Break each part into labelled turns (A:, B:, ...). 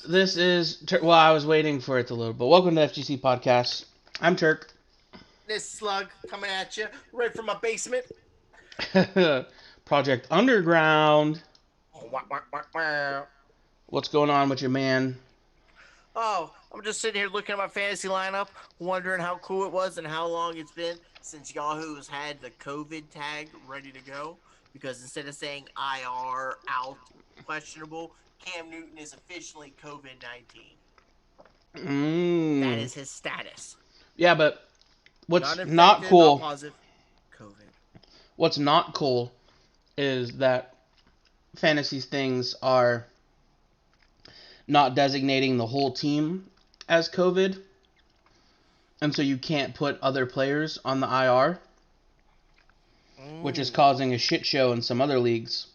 A: This is well, I was waiting for it to load, but welcome to FGC Podcast. I'm Turk.
B: This slug coming at you right from my basement.
A: Project Underground.
B: Oh, wah, wah, wah, wah.
A: What's going on with your man?
B: Oh, I'm just sitting here looking at my fantasy lineup, wondering how cool it was and how long it's been since Yahoo's had the COVID tag ready to go. Because instead of saying IR, out, questionable, Cam Newton is officially COVID 19. That
A: Mm.
B: is his status.
A: Yeah, but what's
B: Not
A: not
B: infected, not
A: cool?
B: positive. COVID.
A: What's not cool is that fantasy things are not designating the whole team as COVID, and so you can't put other players on the IR, which is
B: Mm,
A: causing a shit show in some other leagues.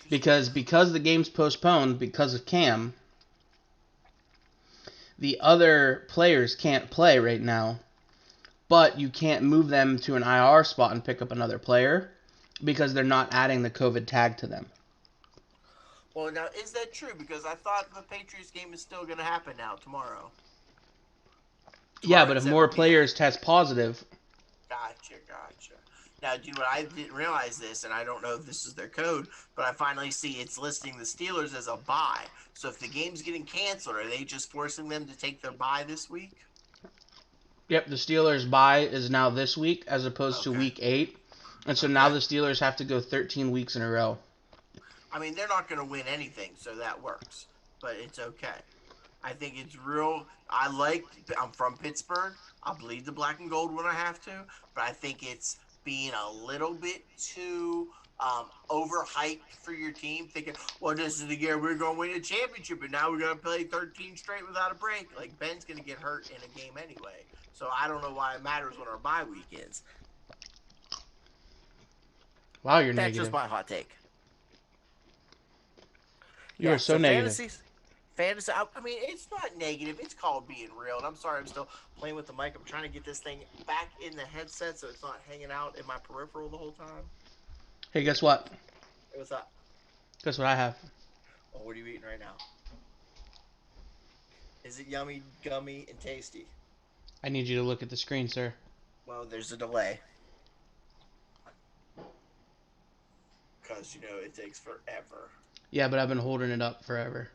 B: interesting.
A: Because the game's postponed because of Cam, the other players can't play right now, but you can't move them to an IR spot and pick up another player because they're not adding the COVID tag to them.
B: Well, now, is that true? Because I thought the Patriots game is still going to happen now, tomorrow.
A: Yeah,
B: Tomorrow
A: but
B: at
A: if more
B: 7 p.m.
A: players test positive,
B: Gotcha. Now, dude, I didn't realize this, and I don't know if this is their code, but I finally see it's listing the Steelers as a bye. So if the game's getting canceled, are they just forcing them to take their bye this week?
A: yep, the Steelers' bye is now this week as opposed to
B: Okay.
A: week 8. And so now
B: Okay.
A: the Steelers have to go 13 weeks in a row.
B: I mean, they're not going to win anything, so that works. But it's okay. I think it's real. I'm from Pittsburgh. I bleed the black and gold when I have to, but I think it's being a little bit too overhyped for your team. Thinking, well, this is the year we're going to win a championship, and now we're going to play 13 straight without a break. Like, Ben's going to get hurt in a game anyway. So I don't know why it matters when our bye week is.
A: Wow, you're
B: That's just
A: negative.
B: my hot take.
A: You are
B: Yeah,
A: so
B: so
A: negative.
B: fantasy. I mean, it's not negative. It's called being real. And I'm sorry, I'm still playing with the mic. I'm trying to get this thing back in the headset so it's not hanging out in my peripheral the whole time.
A: Hey, guess what?
B: Hey, what's up?
A: Guess what I have?
B: Oh, what are you eating right now? Is it yummy, gummy, and tasty?
A: I need you to look at the screen, sir.
B: Well, there's a delay because it takes forever.
A: Yeah, but I've been holding it up forever.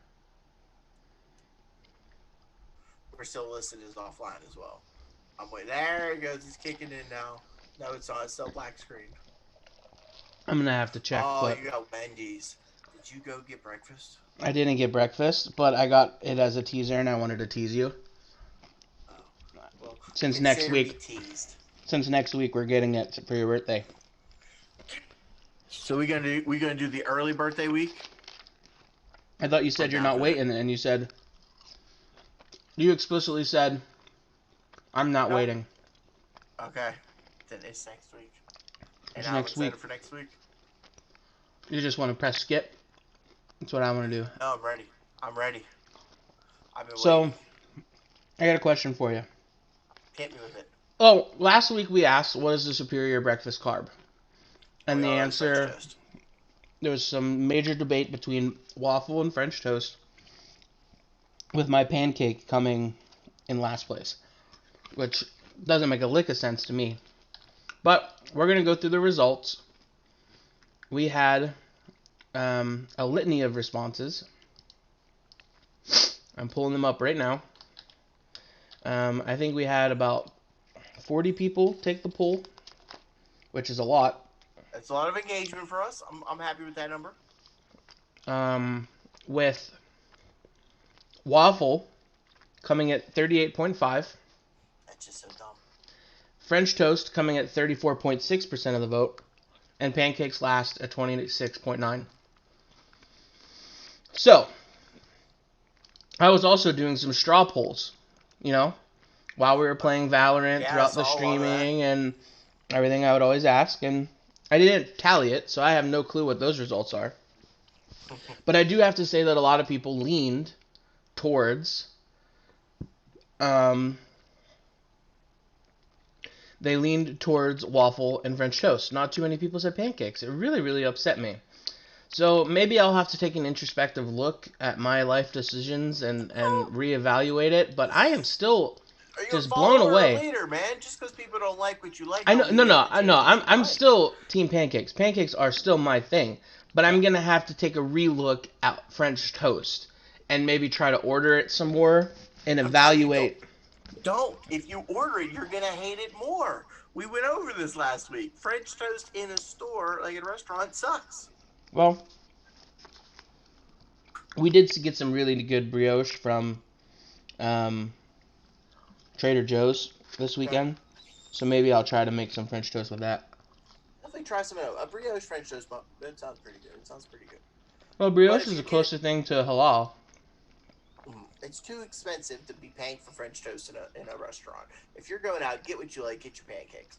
B: We're still listening is offline as well. I'm waiting. There it goes. It's kicking in now. No, it's on. It's still black screen.
A: I'm gonna have to check,
B: Oh,
A: but
B: you got Wendy's. Did you go get breakfast?
A: I didn't get breakfast, but I got it as a teaser and I wanted to tease you.
B: Oh, well,
A: Since next
B: consider me
A: week,
B: teased.
A: since next week we're getting it for your birthday.
B: So we gonna do the early birthday week?
A: I thought you
B: I'm
A: said you're
B: down
A: not
B: for that.
A: waiting, and you explicitly said, I'm not
B: Nope.
A: waiting.
B: Okay. Then it's next week. And
A: It's
B: now I'm
A: next week.
B: excited for next week.
A: You just want to press skip. That's what I want to do.
B: No, I'm ready. I'm ready. I've been
A: So,
B: waiting.
A: I got a question for you.
B: Hit me with it.
A: Oh, last week we asked, what is the superior breakfast carb?
B: Oh,
A: And
B: we
A: the
B: always French
A: answer,
B: toast.
A: there was some major debate between waffle and French toast, with my pancake coming in last place, which doesn't make a lick of sense to me. But we're going to go through the results. We had a litany of responses. I'm pulling them up right now. I think we had about 40 people take the poll, which is a lot.
B: It's a lot of engagement for us. I'm happy with that number.
A: With waffle coming at 38.5,
B: That's just so dumb.
A: French toast coming at 34.6% of the vote, and pancakes last at 26.9. So, I was also doing some straw polls, you know, while we were playing Valorant
B: Yeah, I
A: throughout the
B: saw a lot of that.
A: streaming and everything. I would always ask, and I didn't tally it, so I have no clue what those results are. But I do have to say that a lot of people leaned towards um, they leaned towards waffle and French toast. Not too many people said pancakes. It really, really upset me. So maybe I'll have to take an introspective look at my life decisions and reevaluate it. But I am still
B: Are you a
A: just blown
B: follower or a
A: away.
B: leader, man? Just because people don't like what you like,
A: I know,
B: don't
A: no,
B: mean you
A: no,
B: have to
A: I know.
B: change what you
A: I'm
B: like.
A: still team pancakes. Pancakes are still my thing, but I'm
B: Yeah.
A: gonna have to take a relook at French toast and maybe try to order it some more and
B: I'm telling you,
A: evaluate.
B: don't. If you order it, you're gonna hate it more. We went over this last week. French toast in a store, like at a restaurant, sucks.
A: Well, we did get some really good brioche from um, Trader Joe's this
B: Okay.
A: weekend, so maybe I'll try to make some French toast with that.
B: Definitely try some a brioche French toast. But that sounds pretty good. It sounds pretty good.
A: Well,
B: But
A: brioche
B: if
A: is
B: you
A: the
B: get,
A: closest thing to halal.
B: it's too expensive to be paying for French toast in a restaurant. If you're going out, get what you like. Get your pancakes.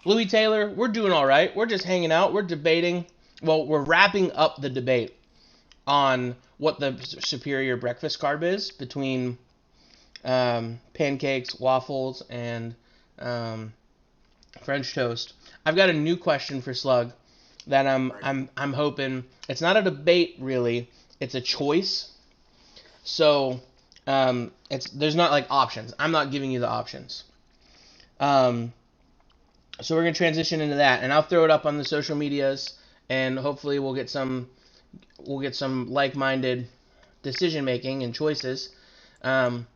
A: Louis Taylor, we're doing all right. We're just hanging out. We're debating. Well, we're wrapping up the debate on what the superior breakfast carb is between pancakes, waffles, and French toast. I've got a new question for Slug that
B: Ready?
A: I'm hoping it's not a debate really. It's a choice. So it's there's not like options. I'm not giving you the options. Um, so we're gonna transition into that, and I'll throw it up on the social medias, and hopefully we'll get some like-minded decision making and choices. Um,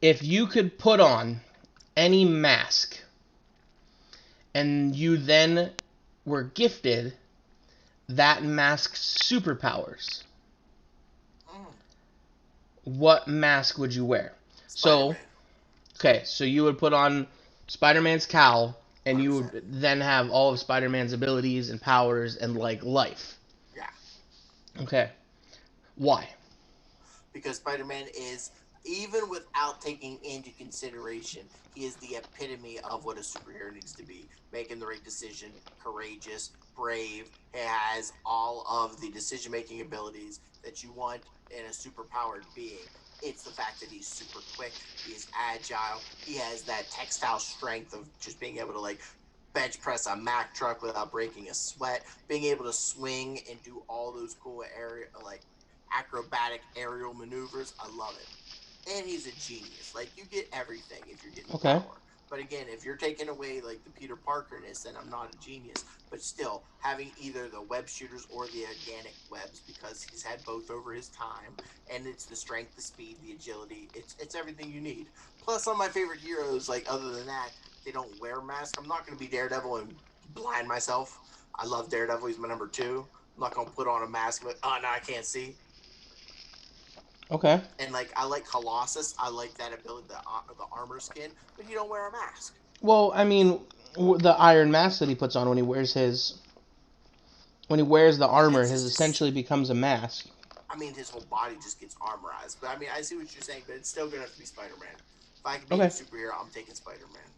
A: if you could put on any mask and you then were gifted that mask's superpowers,
B: Mm.
A: what mask would you wear? So,
B: Spider-Man.
A: okay, so you would put on Spider-Man's cowl and you
B: 100%.
A: would then have all of Spider-Man's abilities and powers and like life.
B: Yeah.
A: Okay. Why?
B: Because Spider-Man is, even without taking into consideration, he is the epitome of what a superhero needs to be. Making the right decision, courageous, brave. He has all of the decision-making abilities that you want in a superpowered being. It's the fact that he's super quick, he is agile, he has that textile strength of just being able to like bench press a Mack truck without breaking a sweat, being able to swing and do all those cool area like acrobatic aerial maneuvers. I love it. And he's a genius. Like, you get everything if you're getting the
A: Okay.
B: power. But again, if you're taking away like the Peter Parkerness, then I'm not a genius. But still, having either the web shooters or the organic webs, because he's had both over his time, and it's the strength, the speed, the agility. It's everything you need. Plus, some of my favorite heroes, like other than that, they don't wear masks. I'm not going to be Daredevil and blind myself. I love Daredevil. He's my number two. I'm not going to put on a mask, but oh no, I can't see.
A: Okay.
B: And like I like Colossus, I like that ability, the armor skin, but you don't wear a mask.
A: Well, I mean, the iron mask that he puts on when he wears the
B: But
A: armor,
B: it's
A: his
B: just,
A: essentially becomes a mask.
B: I mean, his whole body just gets armorized. But I mean, I see what you're saying, but it's still gonna have to be Spider-Man. If I can be a
A: Okay.
B: superhero, I'm taking Spider-Man.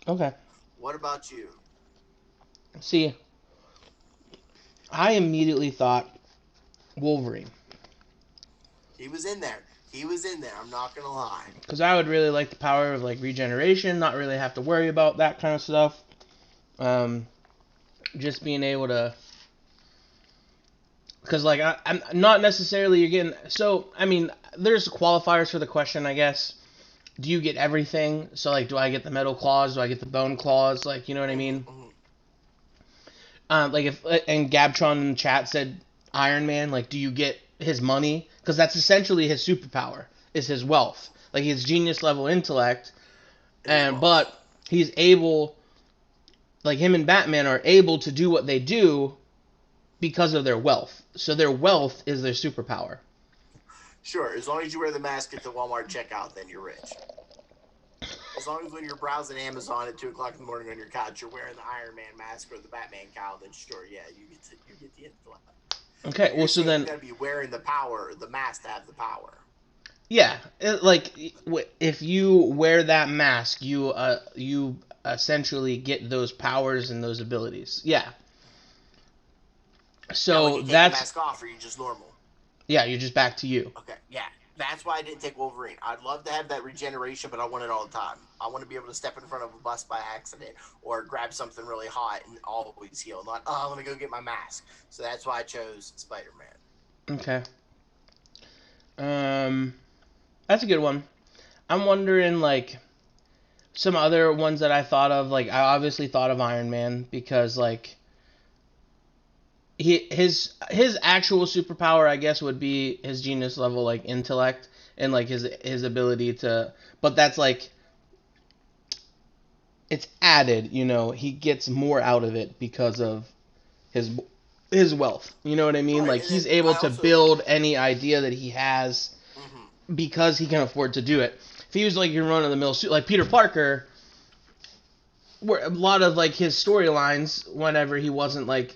A: Okay.
B: What about you?
A: See, I immediately thought Wolverine
B: He was in there. He was in there. I'm not gonna lie.
A: because I would really like the power of like regeneration, not really have to worry about that kind of stuff. Um, just being able to, because like I'm not necessarily you're getting. So I mean, there's qualifiers for the question, I guess. Do you get everything? So like, do I get the metal claws? Do I get the bone claws? Like, you know what I mean?
B: Mm-hmm.
A: Like if and Gabtron in the chat said Iron Man, like, do you get his money? Because that's essentially his superpower is his wealth. Like his genius level intellect, and but he's able, like him and Batman are able to do what they do because of their wealth. So their wealth is their superpower.
B: Sure, as long as you wear the mask at the Walmart checkout, then you're rich. As long as when you're browsing Amazon at 2:00 in the morning on your couch, you're wearing the Iron Man mask or the Batman cowl, then sure, yeah, you get the intellect.
A: Okay,
B: But
A: well
B: you're
A: so
B: saying you
A: then
B: got to be wearing the power, the mask to have the power.
A: yeah, like if you wear that mask, you essentially get those powers and those abilities. Yeah.
B: Now, when
A: So
B: you take the
A: that's
B: mask off, are you just normal?
A: yeah, you're just back to you.
B: Okay, yeah. That's why I didn't take Wolverine. I'd love to have that regeneration, but I want it all the time. I want to be able to step in front of a bus by accident or grab something really hot and always heal. Not, oh, let me go get my mask. So that's why I chose Spider-Man.
A: Okay. That's a good one. I'm wondering, like, some other ones that I thought of. Like, I obviously thought of Iron Man because, like, his actual superpower, I guess, would be his genius level, like, intellect and, like, his ability to. But that's, like, it's added, he gets more out of it because of his his wealth. You know what I mean?
B: Right,
A: Like,
B: and
A: he's
B: then
A: able
B: I
A: to
B: also
A: build any idea that he has
B: mm-hmm.
A: because he can afford to do it. If he was like your run of the mill suit, like Peter Parker, where a lot of like his storylines, whenever he wasn't like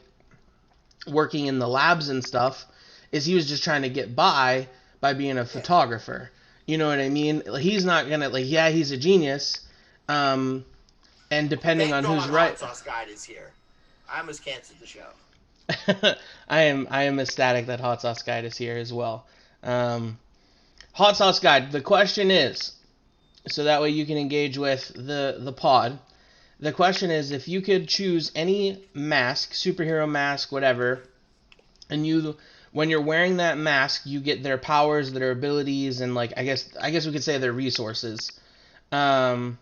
A: working in the labs and stuff, is he was just trying to get by being a
B: Yeah.
A: photographer. You know what I mean? He's not gonna like, yeah, he's a genius, and depending
B: Thank
A: on
B: God
A: who's right.
B: Hot Sauce Guide is here. I almost canceled the show.
A: I am ecstatic that Hot Sauce Guide is here as well. Hot Sauce Guide. The question is, so that way you can engage with the pod. The question is, if you could choose any mask, superhero mask, whatever, and when you're wearing that mask, you get their powers, their abilities, and like I guess we could say their resources. Um,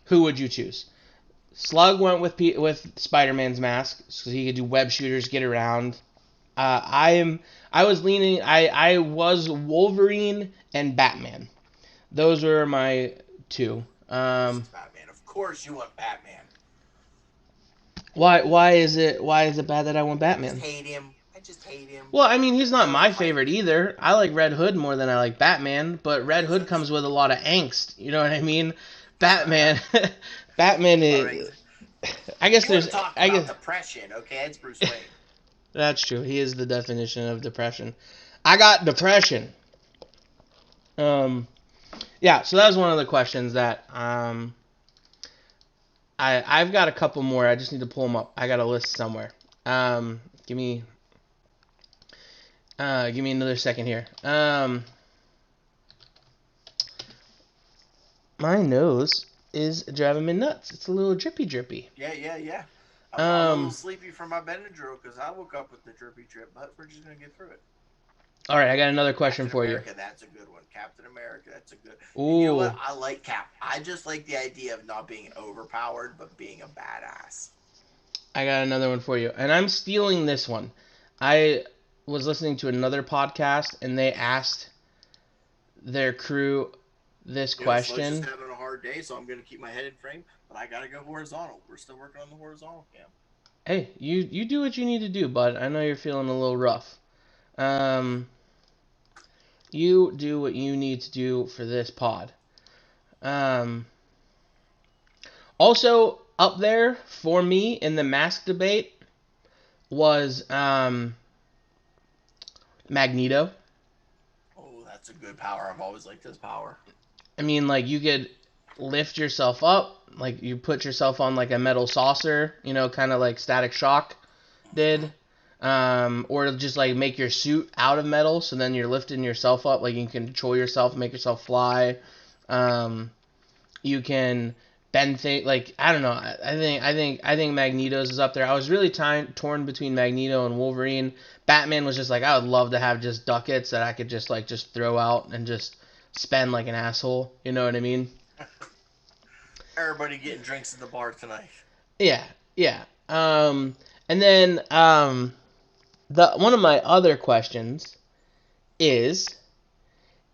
A: who would you choose? Slug went with Spider-Man's mask, so he could do web shooters, get around. I was leaning. I was Wolverine and Batman. Those were my two.
B: Batman. Of course you want Batman.
A: Why is it bad that I want
B: I just
A: Batman?
B: hate him. I just hate him.
A: Well, I mean, he's
B: I
A: not
B: want to
A: my
B: fight.
A: favorite either. I like Red Hood more than I like Batman, but Red
B: Makes
A: Hood
B: sense.
A: comes with a lot of angst. You know what I mean? Batman, Batman is. I guess
B: You want to
A: there's.
B: talk
A: I
B: about
A: guess
B: depression, okay? It's Bruce Wayne.
A: that's true. He is the definition of depression. I got depression. Um, yeah. So that was one of the questions that I've got a couple more. I just need to pull them up. I got a list somewhere. Um, give me give me another second here. My nose is driving me nuts. It's a little drippy.
B: Yeah. I'm a little
A: Um,
B: sleepy from my Benadryl because I woke up with the drippy drip, but we're just gonna get through it.
A: all right, I got another question
B: Captain
A: for you.
B: America, that's a good one. Captain America, that's a good. And you know what?
A: Ooh,
B: I like Cap. I just like the idea of not being overpowered, but being a badass.
A: I got another one for you, and I'm stealing this one. I was listening to another podcast, and they asked their crew this
B: Sludge is
A: question.
B: having a hard day, so I'm gonna keep my head in frame, but I gotta go horizontal. We're still working on the horizontal cam.
A: Hey, you do what you need to do, bud. I know you're feeling a little rough. Um, you do what you need to do for this pod. Um, Also up there for me in the mask debate was Magneto.
B: Oh, that's a good power. I've always liked his power.
A: I mean, like, you could lift yourself up, like you put yourself on like a metal saucer, kind of like Static Shock did. Or just like make your suit out of metal, so then you're lifting yourself up, like you can control yourself, make yourself fly. You can bend things, like I don't know. I think Magneto's is up there. I was really torn between Magneto and Wolverine. Batman was just like, I would love to have just ducats that I could just throw out and just spend like an asshole. You know what I mean?
B: Everybody getting drinks at the bar tonight.
A: Yeah, yeah. And then the one of my other questions is,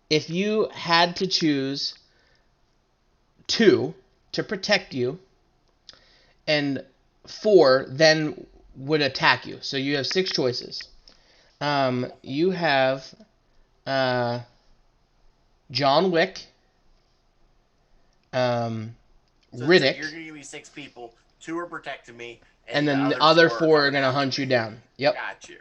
A: if you had to choose two to protect you and four then would attack you. So you have six choices. You have John Wick,
B: So it's like
A: Riddick,
B: you're gonna give me six people, two are protecting me,
A: and
B: and the
A: then the
B: other
A: other
B: four are
A: four are
B: coming
A: going to
B: after
A: hunt you
B: me.
A: down. Yep.
B: Got you.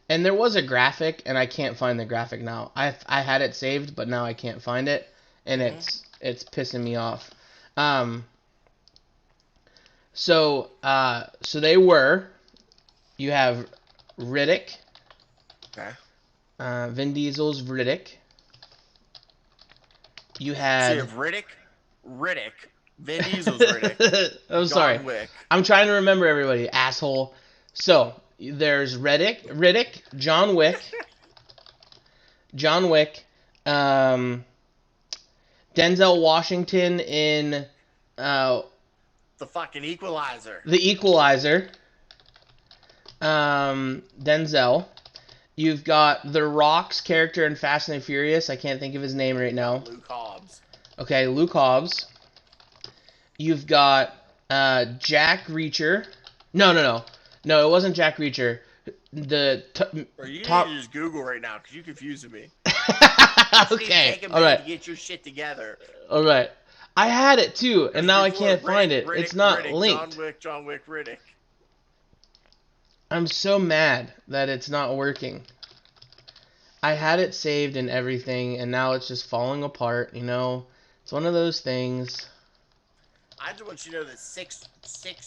A: And there was a graphic, and I can't find the graphic now. I had it saved, but now I can't find it, and it's pissing me off. Um, so they were. You have Riddick,
B: Okay.
A: Vin Diesel's Riddick, You
B: So you
A: had.
B: have Riddick, Vin Diesel's Riddick,
A: I'm sorry.
B: John Wick.
A: I'm trying to remember everybody, asshole. So there's Riddick, John Wick, um, Denzel Washington in
B: The fucking Equalizer.
A: The Equalizer. Denzel. You've got The Rock's character in Fast and Furious. I can't think of his name right now.
B: Luke Hobbs.
A: Okay, Luke Hobbs. You've got Jack Reacher. No, it wasn't Jack Reacher.
B: Or you
A: top.
B: need to just Google right now because you're confusing me.
A: Okay,
B: Take a
A: all
B: minute
A: right,
B: to get your shit together.
A: all right. I had it too, and now I
B: Before
A: can't find it.
B: Riddick,
A: It's not
B: Riddick,
A: linked.
B: John Wick, Riddick.
A: I'm so mad that it's not working. I had it saved and everything, and now it's just falling apart. You know, it's one of those things.
B: I just want you to know that six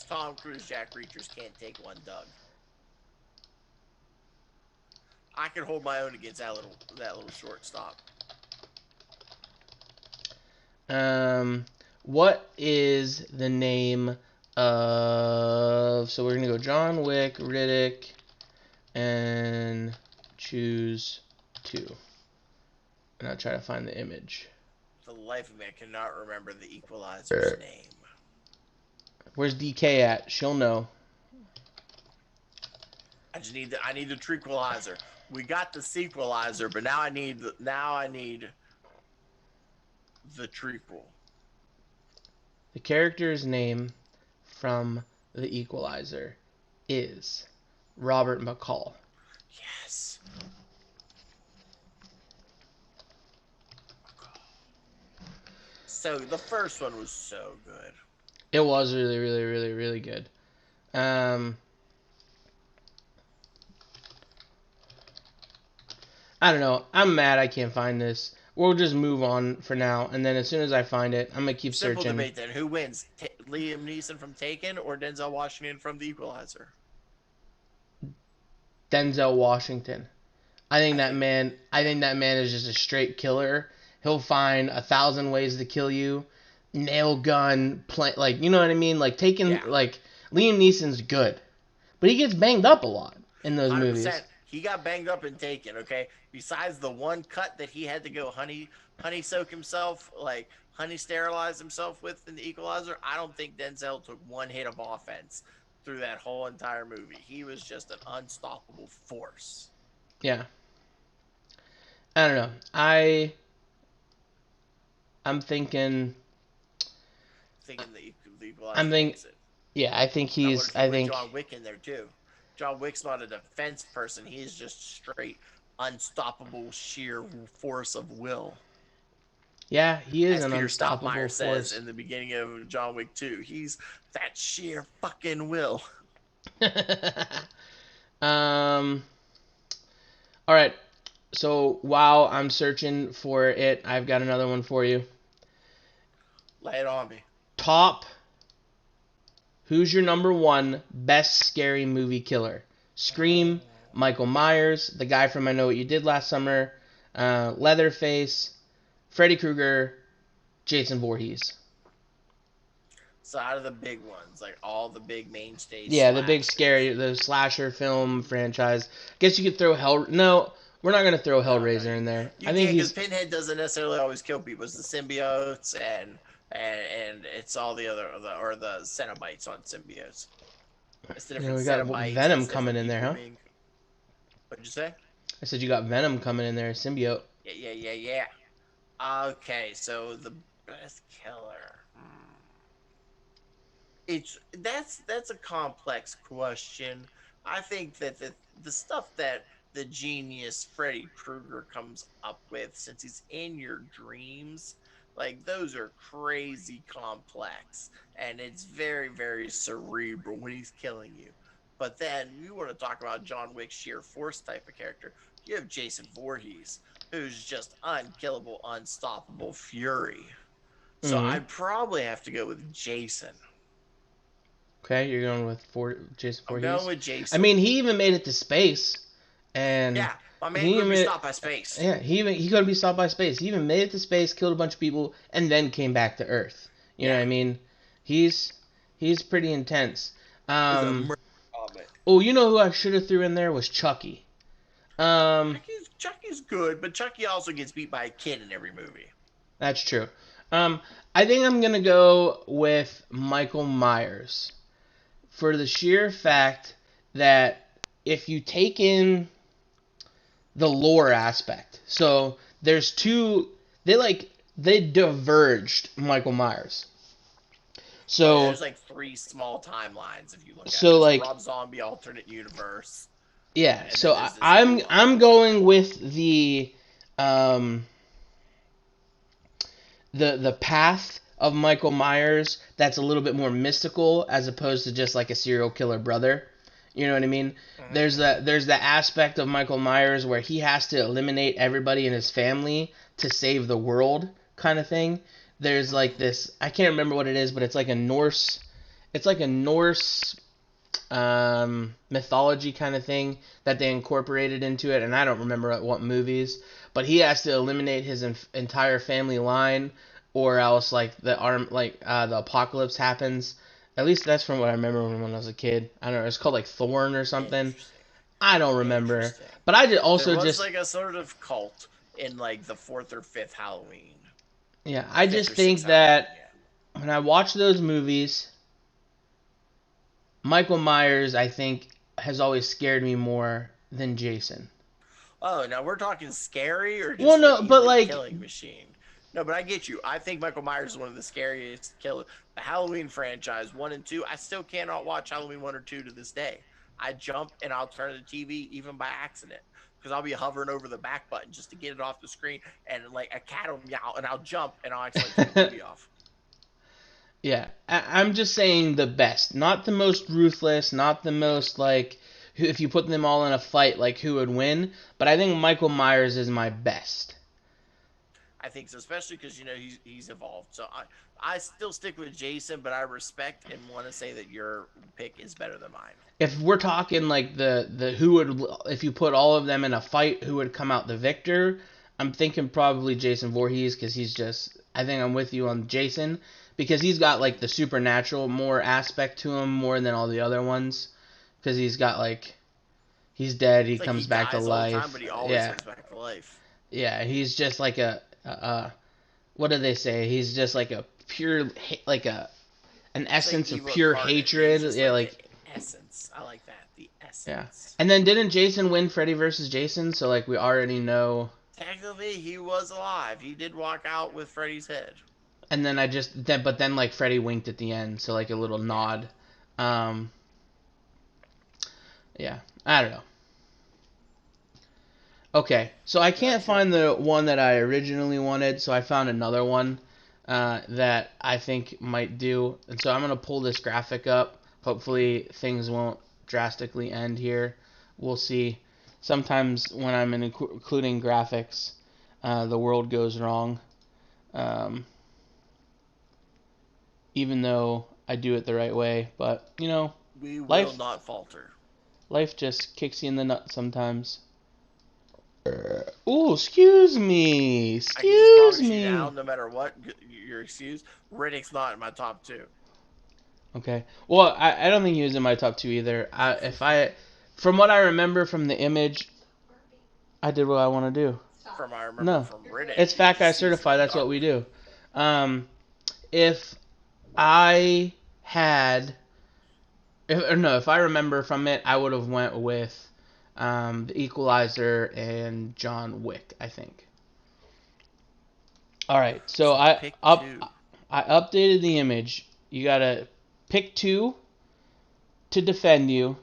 B: Tom Cruise Jack Reachers can't take one Doug. I can hold my own against that little shortstop.
A: What is the name of? So we're gonna go John Wick, Riddick, and choose 2. And I'll try to find the image.
B: For the life of me, I cannot remember the Equalizer's name.
A: Where's DK at? She'll know.
B: I need the Trequalizer. We got the Sequelizer, but now I need the trequel.
A: The character's name from The Equalizer is Robert McCall.
B: Yes. So the first one was so good.
A: It was really, really, really, really good. I don't know. I'm mad I can't find this. We'll just move on for now, and then as soon as I find it, I'm gonna keep
B: Simple
A: searching.
B: debate then. Who wins? Liam Neeson from Taken or Denzel Washington from The Equalizer?
A: Denzel Washington. I think that man is just a straight killer. He'll find 1,000 ways to kill you. Nail gun, like, you know what I mean? Like, like, Liam Neeson's good. But he gets banged up a lot in those 100%. Movies.
B: He got banged up and Taken, okay? Besides the one cut that he had to go honey soak himself, like honey sterilize himself with in The Equalizer, I don't think Denzel took one hit of offense through that whole entire movie. He was just an unstoppable force.
A: Yeah. I don't know. I'm thinking
B: the Equalizer.
A: Yeah, I think he's. I think
B: John Wick in there too. John Wick's not a defense person. He's just straight, unstoppable, sheer force of will.
A: Yeah, he is an
B: Peter
A: unstoppable
B: Stoppmeyer
A: force.
B: Says in the beginning of John Wick 2, he's that sheer fucking will.
A: All right. So while I'm searching for it, I've got another one for you.
B: Lay it on me.
A: Who's your number 1 best scary movie killer? Scream, Michael Myers, the guy from I Know What You Did Last Summer, Leatherface, Freddy Krueger, Jason Voorhees.
B: So out of the big ones, like all the big mainstays.
A: Yeah, the big scary, the slasher film franchise. Guess you could throw No, we're not gonna throw Hellraiser in there.
B: I think because Pinhead doesn't necessarily always kill people. It's the symbiotes and it's all the other the Cenobites on symbiotes. It's the different
A: we got Venom coming in there, huh?
B: What'd you say?
A: I said you got Venom coming in there, symbiote.
B: Yeah. Okay, so the best killer. That's a complex question. I think that the stuff that the genius Freddy Krueger comes up with, since he's in your dreams, like those are crazy complex, and it's very, very cerebral when he's killing you. But then you want to talk about John Wick sheer force type of character. You have Jason Voorhees, who's just unkillable, unstoppable fury. So I'd probably have to go with Jason.
A: Okay, you're going with Jason Voorhees?
B: I'm going with Jason.
A: I mean, he even made it to space, And
B: Yeah, my man
A: he
B: could be
A: even
B: stopped by space.
A: yeah, he could be stopped by space. He even made it to space, killed a bunch of people, and then came back to Earth. You know
B: Yeah,
A: what I mean? He's he's pretty intense.
B: it's a
A: Um,
B: murder comic.
A: oh, you know who I should have threw in there was Chucky. Um,
B: Chucky's good, but Chucky also gets beat by a kid in every movie.
A: that's true. Um, I think I'm gonna go with Michael Myers for the sheer fact that if you take in the lore aspect, so there's two. They diverged Michael Myers.
B: Oh yeah,
A: So
B: there's like 3 small timelines if you look at it.
A: so
B: There's a
A: like
B: Rob Zombie alternate universe,
A: yeah.
B: and then
A: So
B: there's this
A: I'm
B: new one.
A: I'm going with um the path of Michael Myers that's a little bit more mystical as opposed to just like a serial killer brother. You know what I mean? There's the aspect of Michael Myers where he has to eliminate everybody in his family to save the world kind of thing. There's like this I can't remember what it is, but it's like a Norse mythology kind of thing that they incorporated into it, and I don't remember what movies. But he has to eliminate his entire family line, or else the apocalypse happens. At least that's from what I remember when I was a kid. I don't know. It's called like Thorn or something.
B: Interesting.
A: I don't remember.
B: Interesting.
A: But I did
B: There
A: also
B: was
A: just
B: like a sort of cult in like the 4th or 5th Halloween.
A: yeah. I
B: Fifth
A: just
B: or
A: think
B: sixth Halloween,
A: that
B: yeah.
A: when I watch those movies, Michael Myers I think has always scared me more than Jason.
B: Oh, now we're talking scary or
A: Well,
B: just like
A: no, but
B: even
A: like
B: killing machine? No, but I get you. I think Michael Myers is one of the scariest killers. The Halloween franchise, 1 and 2, I still cannot watch Halloween 1 or 2 to this day. I jump and I'll turn the TV even by accident because I'll be hovering over the back button just to get it off the screen, and like a cat will meow and I'll jump and I'll actually turn the TV off.
A: yeah, I'm just saying the best, not the most ruthless, not the most like if you put them all in a fight, like who would win. But I think Michael Myers is my best.
B: I think so, especially because he's evolved. So I still stick with Jason, but I respect and want to say that your pick is better than mine.
A: If we're talking like the who would if you put all of them in a fight, who would come out the victor? I'm thinking probably Jason Voorhees because he's just. I think I'm with you on Jason because he's got like the supernatural more aspect to him more than all the other ones because he's got like he's dead, he
B: It's like he
A: comes back to
B: dies all the time,
A: life.
B: but he always
A: Yeah,
B: comes back to life.
A: yeah, he's just like a what do they say? He's just like a pure like an
B: It's like
A: essence of
B: evil
A: pure
B: incarnate.
A: hatred.
B: He's just
A: Yeah,
B: like
A: like
B: the essence. I like that. The
A: yeah.
B: essence.
A: And then didn't Jason win Freddy versus Jason? So like we already know.
B: Technically, he was alive. He did walk out with Freddy's head.
A: And then but then like Freddy winked at the end, so like a little nod. Um, yeah, I don't know. Okay, so I can't find the one that I originally wanted, so I found another one that I think might do. And so I'm gonna pull this graphic up. Hopefully things won't drastically end here. We'll see. Sometimes when I'm including graphics, the world goes wrong. Um, even though I do it the right way, but you know,
B: We will
A: life
B: not falter.
A: life just kicks you in the nuts sometimes. Ooh, excuse me.
B: I can just
A: Excuse
B: promise you
A: me.
B: now, no matter what your excuse, Riddick's not in my top 2.
A: Okay. Well, I don't think he was in my top 2 either. From what I remember from the image, I did what I want to do.
B: From I remember
A: No.
B: from Riddick.
A: It's Fat Guy
B: he's
A: Certified. That's what
B: dark.
A: we do. If I had, if I remember from it, I would have went with The Equalizer and John Wick, I think. All right, so
B: pick 2.
A: I updated the image. You gotta pick 2 to defend you,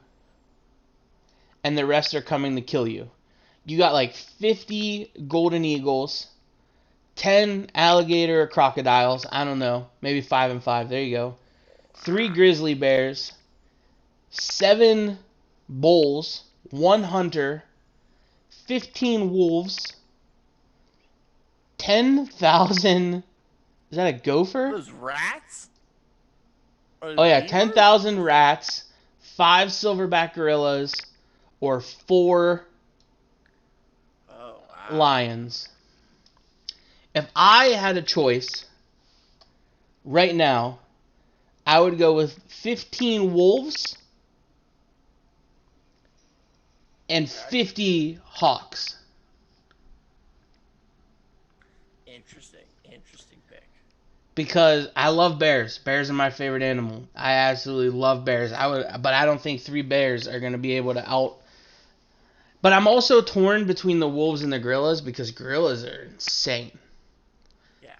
A: and the rest are coming to kill you. You got like 50 golden eagles, 10 alligator or crocodiles. I don't know, maybe 5 and 5. There you go. 3 grizzly bears, 7 bulls, 1 hunter, 15 wolves, 10,000. Is that a gopher?
B: Those rats?
A: Oh yeah, 10,000 rats, 5 silverback gorillas, or 4 lions. If I had a choice right now, I would go with 15 wolves and 50 hawks.
B: Interesting pick.
A: Because I love bears. Bears are my favorite animal. I absolutely love bears. But I don't think 3 bears are going to be able to out. But I'm also torn between the wolves and the gorillas because gorillas are insane.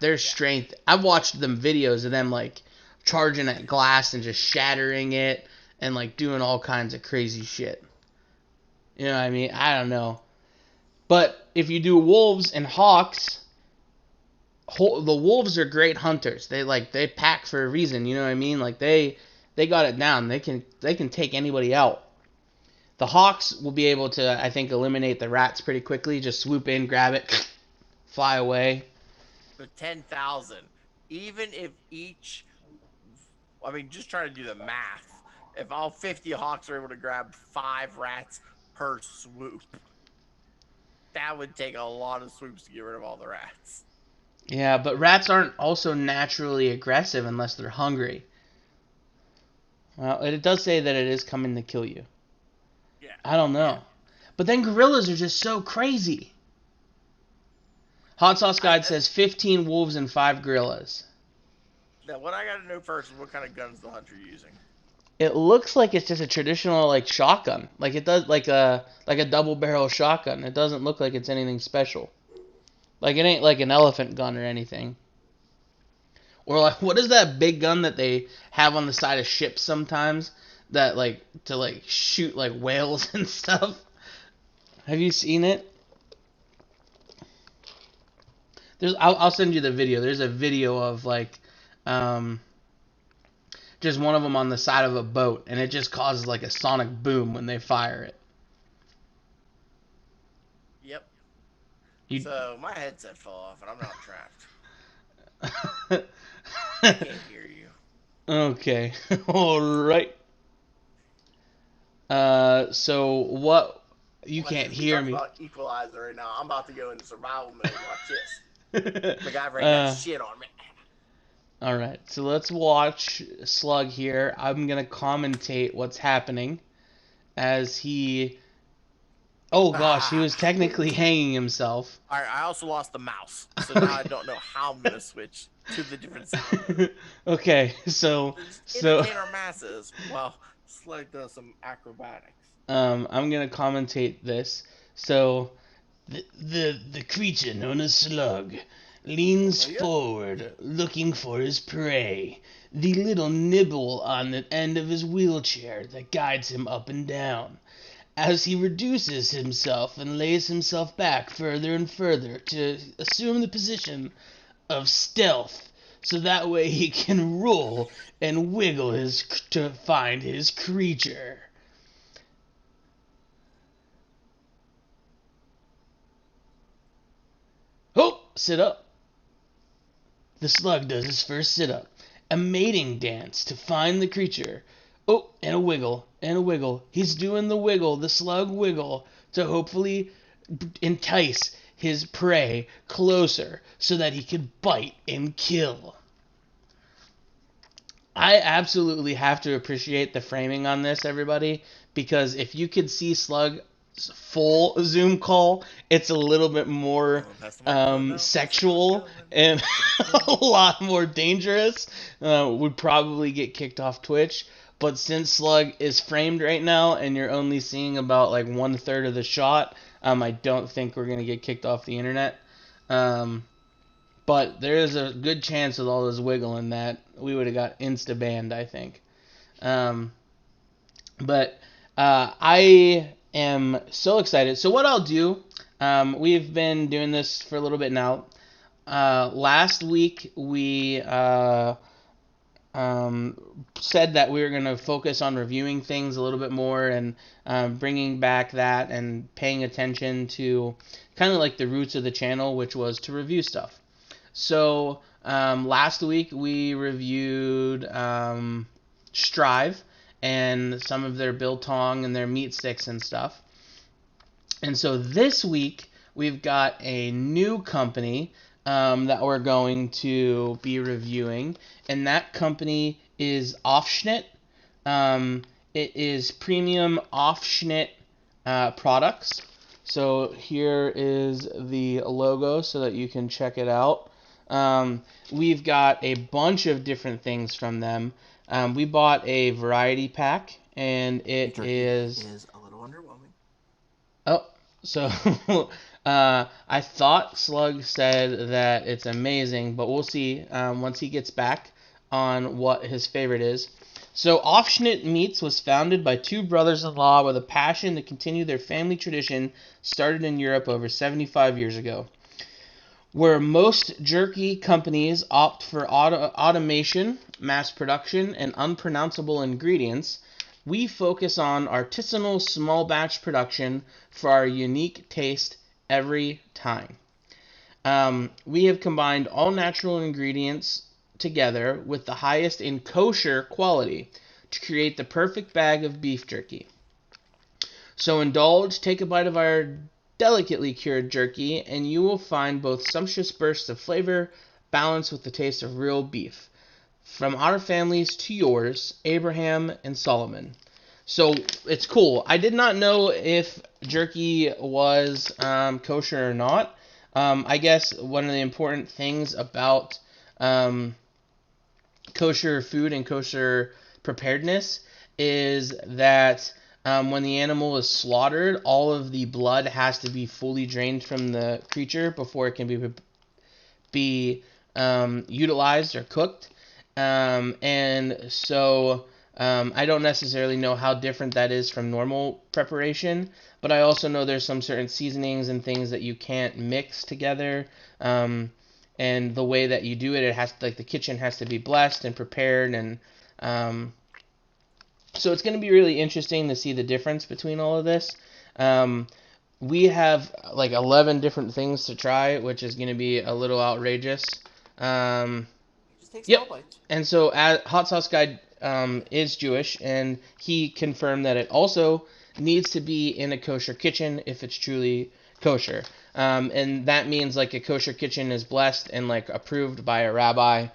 A: Their strength. I've watched them videos of them like charging at glass and just shattering it and like doing all kinds of crazy shit. You know what I mean? I don't know. But if you do wolves and hawks, the wolves are great hunters. They pack for a reason. You know what I mean? Like they got it down. They can take anybody out. The hawks will be able to, I think, eliminate the rats pretty quickly. Just swoop in, grab it, fly away.
B: For 10,000, even if just trying to do the math. If all 50 hawks are able to grab 5 rats per swoop, that would take a lot of swoops to get rid of all the rats.
A: Yeah, but rats aren't also naturally aggressive unless they're hungry. Well, it does say that it is coming to kill you.
B: Yeah.
A: I don't know. Yeah. But then gorillas are just so crazy. Hot Sauce Guide says 15 wolves and 5 gorillas.
B: Now, what I got to know first is what kind of guns the hunter using.
A: It looks like it's just a traditional like shotgun. Like it does like a double barrel shotgun. It doesn't look like it's anything special. Like it ain't like an elephant gun or anything. Or like what is that big gun that they have on the side of ships sometimes that like to like shoot like whales and stuff? Have you seen it? I'll send you the video. There's a video of like just one of them on the side of a boat, and it just causes like a sonic boom when they fire it.
B: Yep. So my headset fell off, and I'm not trapped. I can't hear you.
A: Okay. All right. So what? You can't hear me.
B: About Equalizer right now. I'm about to go into survival mode. Watch this. The guy right got shit on me.
A: Alright, so let's watch Slug here. I'm going to commentate what's happening as he... Oh gosh, he was technically hanging himself.
B: Alright, I also lost the mouse, so now I don't know how I'm going to switch to the different sound.
A: Okay, so...
B: Entertain our masses while Slug does some acrobatics.
A: I'm going to commentate this. So, the creature known as Slug leans forward, looking for his prey, the little nibble on the end of his wheelchair that guides him up and down. As he reduces himself and lays himself back further and further to assume the position of stealth, so that way he can roll and wiggle to find his creature. Oh, sit up. The slug does his first sit-up, a mating dance to find the creature. Oh, and a wiggle, and a wiggle. He's doing the wiggle, the slug wiggle, to hopefully entice his prey closer so that he can bite and kill. I absolutely have to appreciate the framing on this, everybody, because if you could see Slug full Zoom call, it's a little bit more sexual and a lot more dangerous. Would probably get kicked off Twitch, but since Slug is framed right now and you're only seeing about like 1/3 of the shot, I don't think we're gonna get kicked off the internet. But there is a good chance with all this wiggling that we would have got insta banned, I think. But I am so excited. So what I'll do, we've been doing this for a little bit now. Last week we said that we were going to focus on reviewing things a little bit more and bringing back that and paying attention to kind of like the roots of the channel, which was to review stuff. So last week we reviewed Strive and some of their biltong and their meat sticks and stuff. And so this week we've got a new company that we're going to be reviewing, and that company is Aufschnitt. It is premium Aufschnitt products. So here is the logo so that you can check it out. We've got a bunch of different things from them. We bought a variety pack, and it is
B: a little underwhelming.
A: Oh, so I thought Slug said that it's amazing, but we'll see once he gets back on what his favorite is. So Aufschnitt Meats was founded by two brothers-in-law with a passion to continue their family tradition started in Europe over 75 years ago. Where most jerky companies opt for automation, mass production, and unpronounceable ingredients, we focus on artisanal small batch production for our unique taste every time. We have combined all natural ingredients together with the highest in kosher quality to create the perfect bag of beef jerky. So indulge, take a bite of our delicately cured jerky, and you will find both sumptuous bursts of flavor balanced with the taste of real beef. From our families to yours, Abraham and Solomon. So it's cool. I did not know if jerky was kosher or not. I guess one of the important things about kosher food and kosher preparedness is that when the animal is slaughtered, all of the blood has to be fully drained from the creature before it can be utilized or cooked. And so I don't necessarily know how different that is from normal preparation, but I also know there's some certain seasonings and things that you can't mix together. And the way that you do it, it has to, like, the kitchen has to be blessed and prepared, and so it's going to be really interesting to see the difference between all of this. We have like 11 different things to try, which is going to be a little outrageous.
B: Just take small bites.
A: And so Hot Sauce Guy is Jewish, and he confirmed that it also needs to be in a kosher kitchen if it's truly kosher. And that means like a kosher kitchen is blessed and like approved by a rabbi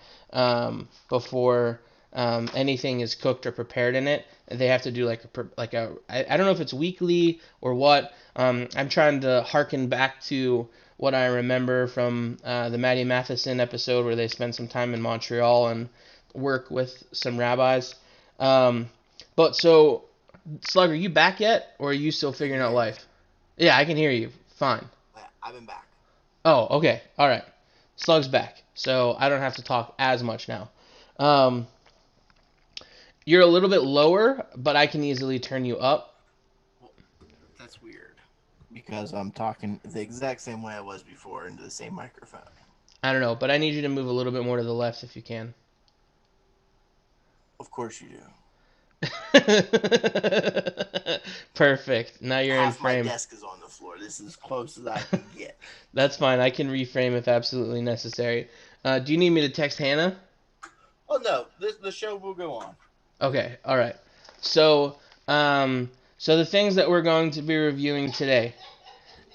A: before anything is cooked or prepared in it. They have to do I don't know if it's weekly or what. I'm trying to harken back to what I remember from the Maddie Matheson episode where they spent some time in Montreal and work with some rabbis. But so, Slug, are you back yet, or are you still figuring out life? Yeah, I can hear you. Fine.
B: I've been back.
A: Oh, okay. All right. Slug's back, so I don't have to talk as much now. You're a little bit lower, but I can easily turn you up.
B: Well, that's weird. Because I'm talking the exact same way I was before into the same microphone.
A: I don't know, but I need you to move a little bit more to the left if you can.
B: Of course you do.
A: Perfect. Now you're in frame.
B: My desk is on the floor. This is as close as I can get.
A: That's fine. I can reframe if absolutely necessary. Do you need me to text Hannah?
B: Oh, no. The show will go on.
A: Okay. All right. So the things that we're going to be reviewing today.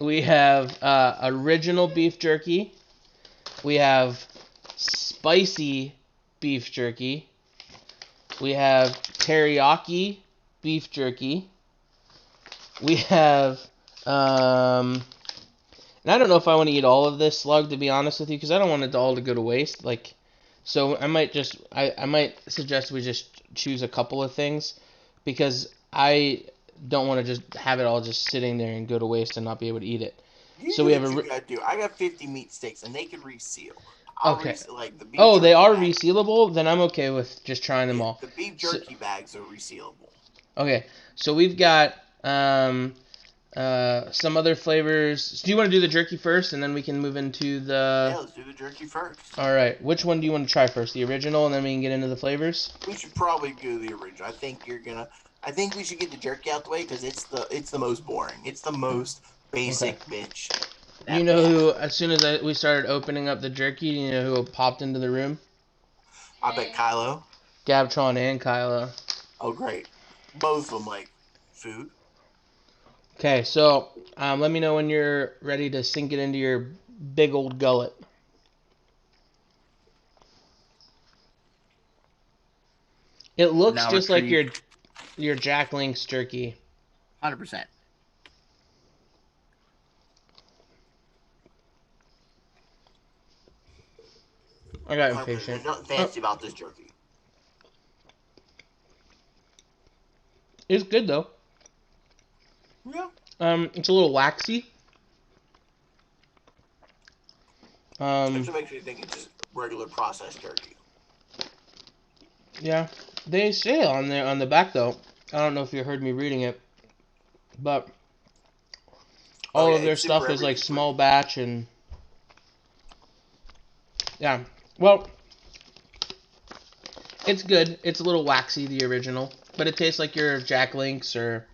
A: We have original beef jerky. We have spicy beef jerky. We have teriyaki beef jerky. We have, and I don't know if I want to eat all of this, Slug, to be honest with you, because I don't want it all to go to waste. So I might suggest we just choose a couple of things, because I don't want to just have it all just sitting there and go to waste and not be able to eat it.
B: So we have I got 50 meat sticks, and they can reseal.
A: Okay. They are resealable? Then I'm okay with just trying them all.
B: The beef jerky bags are resealable.
A: Okay, so we've got some other flavors. So do you want to do the jerky first, and then we can move into the...
B: Yeah, let's do the jerky first.
A: All right. Which one do you want to try first? The original, and then we can get into the flavors?
B: We should probably do the original. I think we should get the jerky out the way, because it's the most boring. It's the most basic bitch.
A: You know who, as soon as we started opening up the jerky, you know who popped into the room?
B: I bet Kylo.
A: Gabtron and Kylo.
B: Oh, great. Both of them like food.
A: Okay, so let me know when you're ready to sink it into your big old gullet. It looks
B: Now
A: just like
B: retrieve.
A: your Jack Link's jerky.
B: 100%.
A: I got
B: 100%. There's
A: impatient.
B: nothing
A: Oh,
B: fancy about this jerky.
A: it's good though.
B: Yeah.
A: It's a little waxy.
B: It makes me think it's just regular processed jerky.
A: Yeah, they say on the back though. I don't know if you heard me reading it, but
B: Oh
A: all
B: yeah,
A: of their
B: it's super
A: stuff is like
B: everything free.
A: small batch and yeah. Well, it's good. It's a little waxy, the original, but it tastes like your Jack Link's or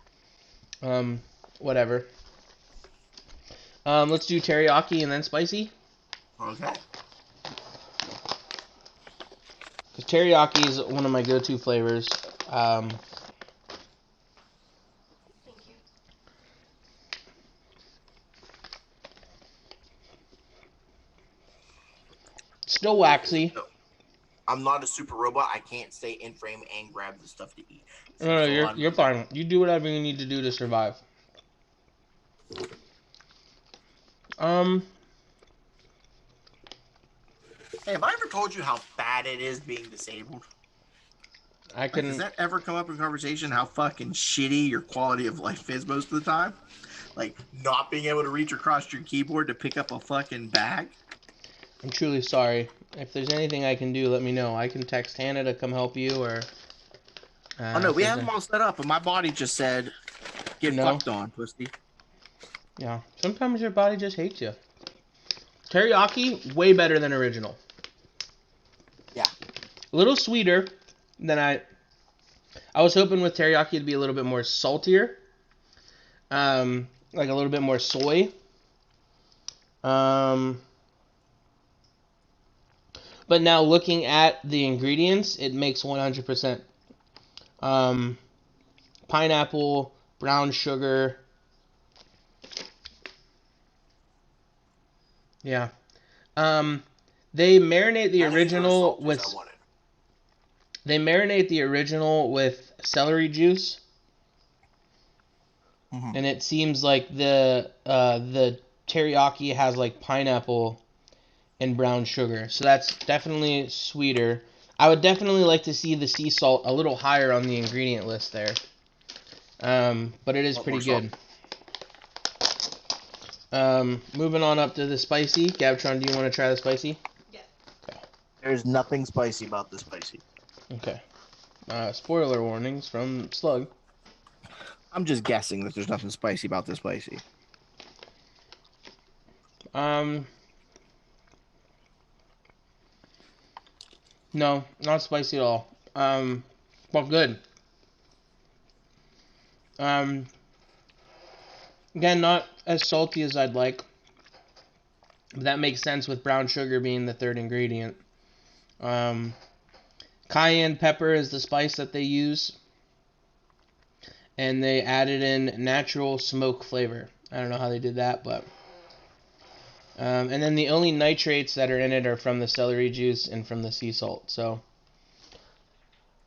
A: whatever. Let's do teriyaki and then spicy.
B: Okay.
A: Because teriyaki is one of my go-to flavors. Still waxy.
B: I'm not a super robot. I can't stay in frame and grab the stuff to eat. So
A: No,
B: there's a
A: you're
B: lot of
A: you're
B: moving.
A: fine. You do whatever you need to do to survive.
B: Hey, have I ever told you how bad it is being disabled?
A: I
B: Like, does
A: can.
B: that ever come up in conversation how fucking shitty your quality of life is most of the time? Like, not being able to reach across your keyboard to pick up a fucking bag?
A: I'm truly sorry. If there's anything I can do, let me know. I can text Hannah to come help you, or
B: Oh no,
A: if
B: we
A: there's
B: have them all set up, and my body just said, "Get
A: no.
B: fucked on, pussy."
A: Yeah. Sometimes your body just hates you. Teriyaki, way better than original.
B: Yeah.
A: A little sweeter than I was hoping with teriyaki to be a little bit more saltier. Like a little bit more soy. But now looking at the ingredients, it makes 100%. Pineapple, brown sugar. Yeah. They marinate the
B: None of these are as
A: original
B: salty as I
A: with
B: wanted.
A: celery juice,
B: Mm-hmm.
A: and it seems like the teriyaki has like pineapple and brown sugar, so that's definitely sweeter. I would definitely like to see the sea salt a little higher on the ingredient list there, but it is
B: Want
A: pretty
B: more salt?
A: good. Moving on up to the spicy. Gabtron, do you want to try the spicy?
B: There's nothing spicy about this spicy.
A: Okay. Spoiler warnings from Slug.
B: I'm just guessing that there's nothing spicy about this spicy.
A: No, not spicy at all. Well, good. Um, Again, not as salty as I'd like. But that makes sense with brown sugar being the third ingredient. Um, Cayenne pepper is the spice that they use. And they added in natural smoke flavor. I don't know how they did that, but... and then the only nitrates that are in it are from the celery juice and from the sea salt. So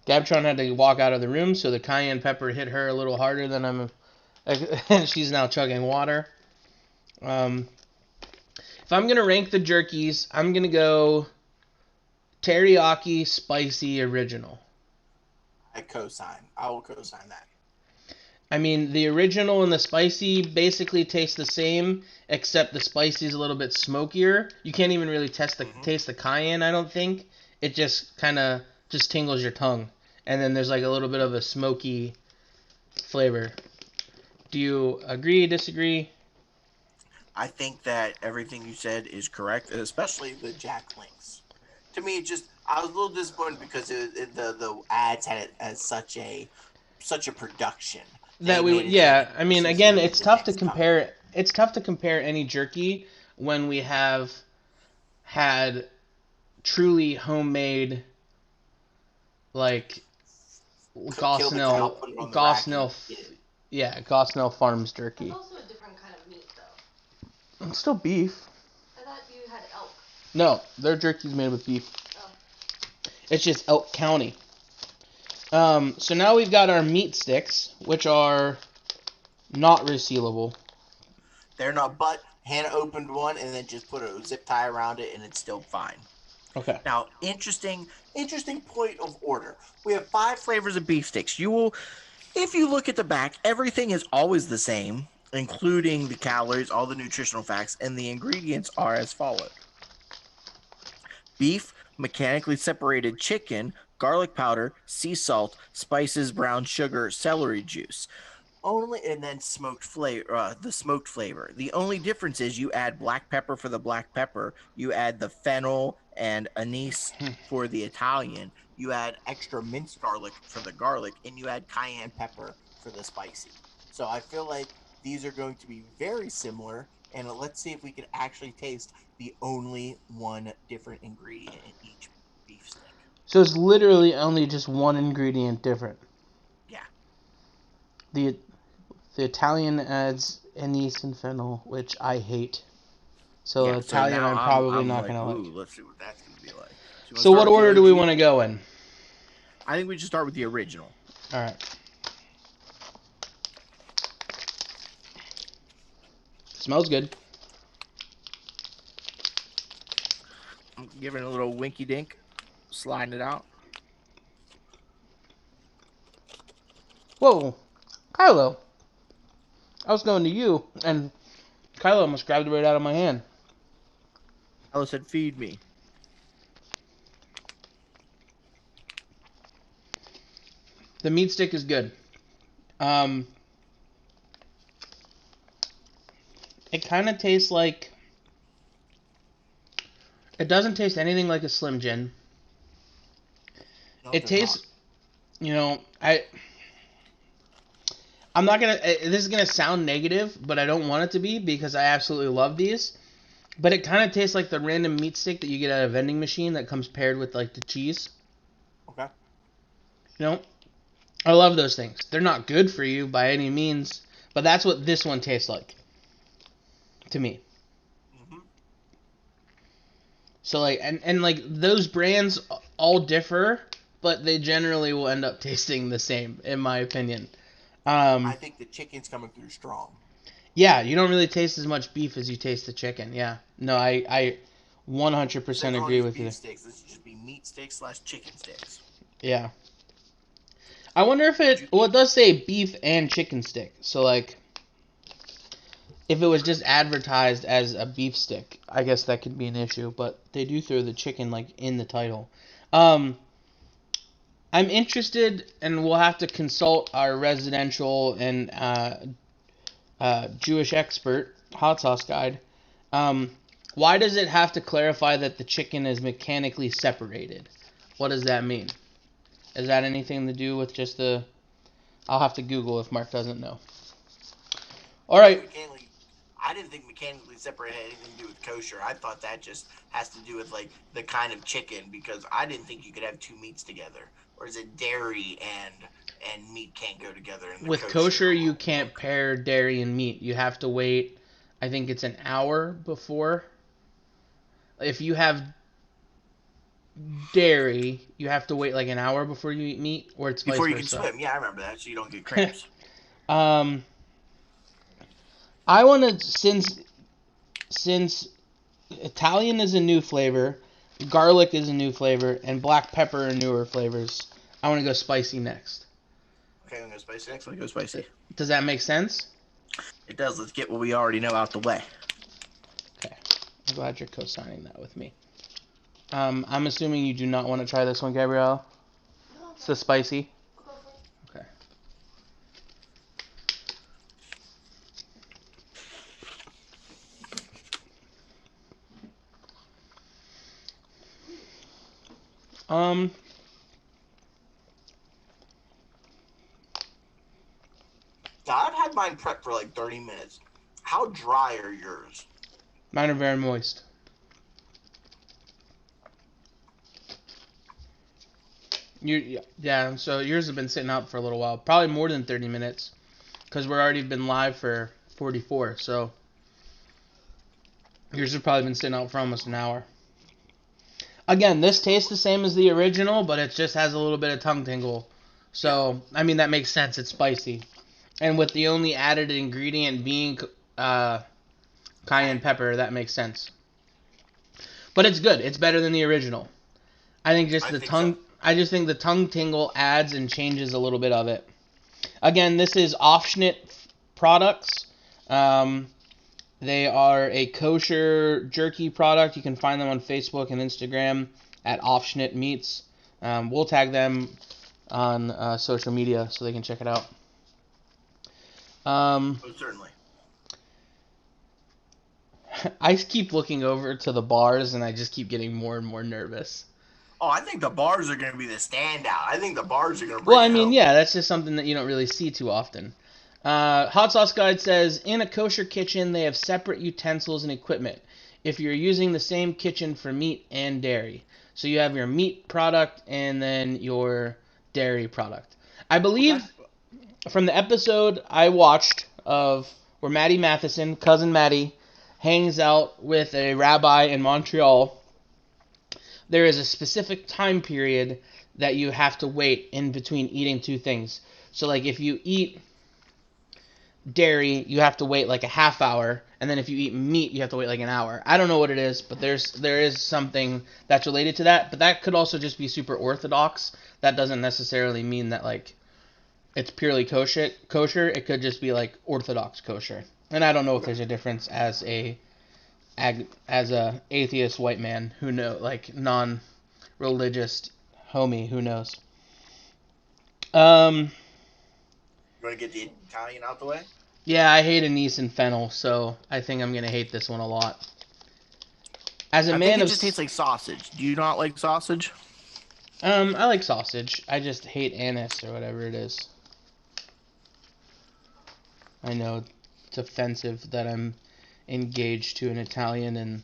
A: Gabtron had to walk out of the room, so the cayenne pepper hit her a little harder than and she's now chugging water. If I'm gonna rank the jerkies, I'm gonna go teriyaki, spicy, original.
B: I will co-sign that.
A: I mean, the original and the spicy basically taste the same, except the spicy is a little bit smokier. You can't even really taste the cayenne, I don't think. It just kind of just tingles your tongue. And then there's like a little bit of a smoky flavor. Do you agree, disagree?
B: I think that everything you said is correct, especially the Jack Links. To me, I was a little disappointed because the ads had it as such a production. They
A: That we
B: made
A: would,
B: it seem like
A: yeah. I mean,
B: this is
A: again,
B: going to be
A: it's
B: the
A: tough to
B: next coming.
A: compare. It's tough to compare any jerky when we have had truly homemade, like
B: Kill the cow, put it on the rack, and eat it.
A: Yeah, Gosnell Farms jerky.
C: It's also a different kind of meat, though.
A: It's still beef.
C: I thought you had elk.
A: No, their jerky's made with beef.
C: Oh.
A: It's just Elk County. So now we've got our meat sticks, which are not resealable.
B: They're not, but Hannah opened one and then just put a zip tie around it, and it's still fine.
A: Okay.
B: Now, interesting point of order. We have 5 flavors of beef sticks. If you look at the back, everything is always the same, including the calories, all the nutritional facts, and the ingredients are as follows: beef, mechanically separated chicken, garlic powder, sea salt, spices, brown sugar, celery juice. And then the smoked flavor. The only difference is you add black pepper for the black pepper, you add the fennel and anise for the Italian, you add extra minced garlic for the garlic, and you add cayenne pepper for the spicy. So I feel like these are going to be very similar, and let's see if we can actually taste the only one different ingredient in each beef stick.
A: So it's literally only just one ingredient different.
B: Yeah.
A: The Italian adds anise and fennel, which I hate. So
B: Yeah,
A: Italian
B: now
A: I'm probably
B: I'm
A: not
B: like,
A: going to
B: ooh,
A: like.
B: let's see what that's going to be like.
A: So what order do we want to go in?
B: I think we should start with the original.
A: All right. Smells good.
B: I'm giving it a little winky dink, sliding it out.
A: Whoa, Kylo. I was going to you, and Kylo almost grabbed it right out of my hand.
B: Kylo said, "Feed me."
A: The meat stick is good. It kind of tastes like... It doesn't taste anything like a Slim Jim.
B: No,
A: It tastes... You know, I'm not going to... This is going to sound negative, but I don't want it to be because I absolutely love these. But it kind of tastes like the random meat stick that you get at a vending machine that comes paired with, like, the cheese.
B: Okay.
A: You know? I love those things. They're not good for you by any means, but that's what this one tastes like. To me.
B: Mm-hmm.
A: So, like, and like, those brands all differ, but they generally will end up tasting the same, in my opinion.
B: I think the chicken's coming through strong.
A: Yeah, you don't really taste as much beef as you taste the chicken, yeah. No, I 100% agree with you.
B: Beef sticks. This should just be meat sticks / chicken sticks.
A: Yeah. I wonder if it does say beef and chicken stick, so, like, if it was just advertised as a beef stick, I guess that could be an issue, but they do throw the chicken, like, in the title. I'm interested, and we'll have to consult our residential and Jewish expert, hot sauce guide. Why does it have to clarify that the chicken is mechanically separated? What does that mean? Is that anything to do with just the... I'll have to Google if Mark doesn't know. All right.
B: I didn't think mechanically separate had anything to do with kosher. I thought that just has to do with, like, the kind of chicken, because I didn't think you could have two meats together. Or is it dairy and meat can't go together in the
A: With kosher, you can't pair dairy and meat. You have to wait, I think it's an hour before. If you have dairy, you have to wait like an hour before you eat meat, or it's vice versa.
B: Before you can swim. Yeah, I remember that, so you don't get cramps.
A: I want to, since Italian is a new flavor, garlic is a new flavor, and black pepper are newer flavors, I want to go spicy next.
B: Okay, I'm going to go spicy next. Let's go spicy.
A: Does that make sense?
B: It does. Let's get what we already know out the way.
A: Okay. I'm glad you're co-signing that with me. I'm assuming you do not want to try this one, Gabrielle?
C: No.
A: It's the spicy?
C: I'll go for it.
A: Okay.
B: I've had mine prepped for like 30 minutes. How dry are yours?
A: Mine are very moist. Yeah, so yours have been sitting out for a little while. Probably more than 30 minutes. because we're already been live for 44, so yours has probably been sitting out for almost an hour. Again, this tastes the same as the original, but it just has a little bit of tongue tingle. So, I mean, that makes sense. It's spicy. And with the only added ingredient being cayenne pepper, that makes sense. But it's good. It's better than the original. I think just I just think the tongue tingle adds and changes a little bit of it. Again, this is Aufschnitt products. They are a kosher jerky product. You can find them on Facebook and Instagram at Aufschnitt Meats. We'll tag them on social media so they can check it out.
B: Certainly.
A: I keep looking over to the bars, and I just keep getting more and more nervous.
B: Oh, I think the bars are going to be the standout. I think the bars are going to bring
A: Well, I mean, yeah, that's just something that you don't really see too often. Hot Sauce Guide says, in a kosher kitchen, they have separate utensils and equipment. If you're using the same kitchen for meat and dairy. So you have your meat product and then your dairy product. I believe from the episode I watched of where Maddie Matheson, cousin Maddie, hangs out with a rabbi in Montreal, there is a specific time period that you have to wait in between eating two things. So, like, if you eat dairy, you have to wait like a half hour, and then if you eat meat, you have to wait like an hour. I don't know what it is, but there is something that's related to that, but that could also just be super orthodox. That doesn't necessarily mean that, like, it's purely kosher. It could just be, like, orthodox kosher. And I don't know if there's a difference as a atheist white man who know, like, non-religious homie who knows.
B: You want to get the Italian out the way?
A: Yeah, I hate anise and fennel, so I think I'm gonna hate this one a lot. As a
B: I
A: man
B: think it
A: of
B: just tastes like sausage. Do you not like sausage?
A: I like sausage. I just hate anise or whatever it is. I know it's offensive that I'm engaged to an Italian and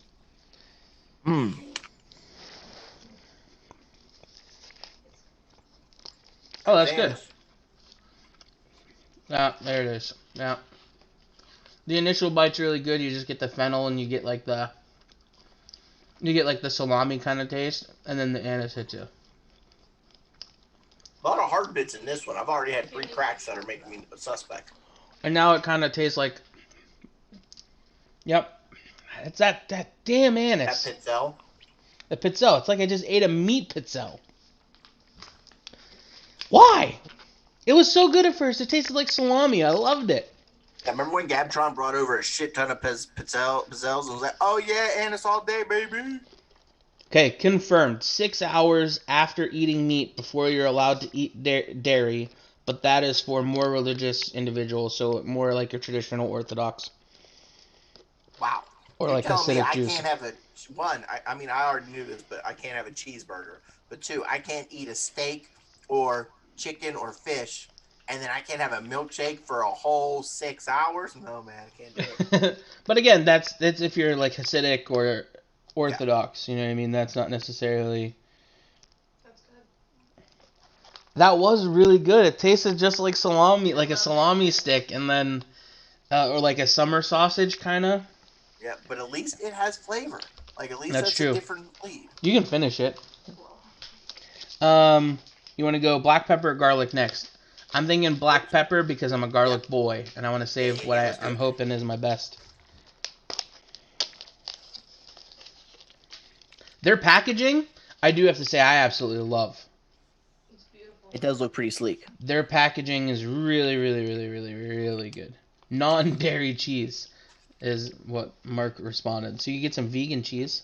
A: Oh, that's good. Yeah, there it is. Yeah. The initial bite's really good. You just get the fennel and you get like the salami kind of taste, and then the anise hits you.
B: A lot of hard bits in this one. I've already had 3 cracks that are making me a suspect.
A: And now it kind of tastes like, yep, it's that damn anise.
B: That pitzel?
A: The pitzel. It's like I just ate a meat pitzel. Why? It was so good at first. It tasted like salami. I loved it.
B: Yeah, remember when Gabtron brought over a shit ton of pizzelles and was like, oh yeah, anise all day, baby.
A: Okay, confirmed. 6 hours after eating meat before you're allowed to eat dairy, but that is for more religious individuals, so more like your traditional Orthodox.
B: Wow.
A: Or
B: You're
A: like
B: telling me
A: Hasidic
B: I
A: Jews.
B: can't have I mean, I already knew this, but I can't have a cheeseburger. But 2, I can't eat a steak or chicken or fish, and then I can't have a milkshake for a whole 6 hours? No, man, I can't do it.
A: But again, that's if you're like Hasidic or Orthodox, you know what I mean? That's not necessarily...
C: That's good.
A: That was really good. It tasted just like salami, like a salami stick, and then... or like a summer sausage, kind of.
B: Yeah, but at least it has flavor. Like, at least
A: That's
B: that's
A: true.
B: a different lead.
A: You can finish it.
C: Cool.
A: You want to go black pepper or garlic next? I'm thinking black pepper because I'm a garlic boy, and I want to save what I'm hoping is my best. Their packaging, I do have to say, I absolutely love.
C: It's beautiful.
B: It does look pretty sleek.
A: Their packaging is really, really, really, really, really good. Non-dairy cheese is what Mark responded. So you get some vegan cheese.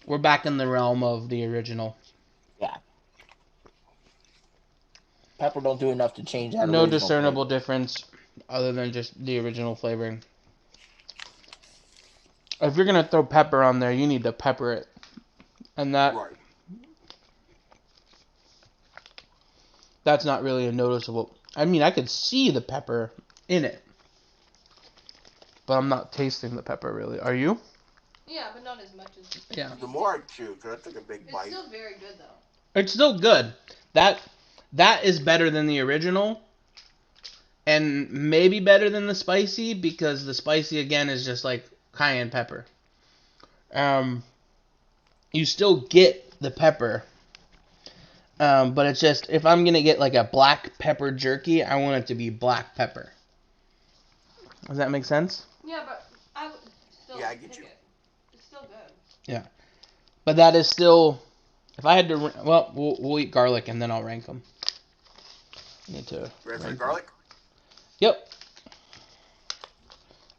A: We're back in the realm of the original.
B: Yeah. Pepper don't do enough to change that.
A: No discernible difference other than just the original flavoring. If you're going to throw pepper on there, you need to pepper it. And
B: Right.
A: that's not really a noticeable... I mean, I could see the pepper in it. But I'm not tasting the pepper, really. Are you?
C: Yeah, but not as much as.
A: Yeah.
B: The more I chew, because I took a big
C: It's
B: bite.
C: still very good though.
A: It's still good. That is better than the original. And maybe better than the spicy, because the spicy again is just like cayenne pepper. You still get the pepper. But it's just, if I'm gonna get like a black pepper jerky, I want it to be black pepper. Does that make sense?
C: Yeah, but I would still.
B: Yeah, I get
C: pick
B: you.
C: it. It's still good.
A: Yeah. But that is still, if I had to, well, we'll eat garlic and then I'll rank them. Need to.
B: Red
A: rank
B: garlic?
A: them. Yep.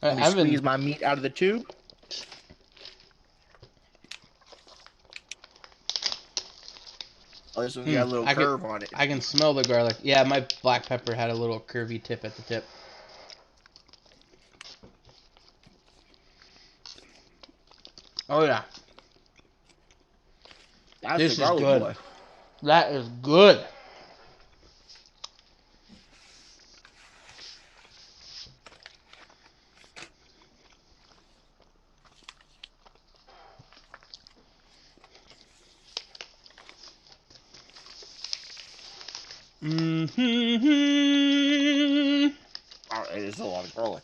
D: Let me squeeze my meat out of the tube. Oh, this one's got a little curve on it.
A: I can smell the garlic. Yeah, my black pepper had a little curvy tip at the tip. Oh yeah.
D: That's
A: This
D: the
A: is
D: garlic
A: good.
D: boy.
A: That is good. Mm-hmm.
D: Oh, it is a lot of garlic.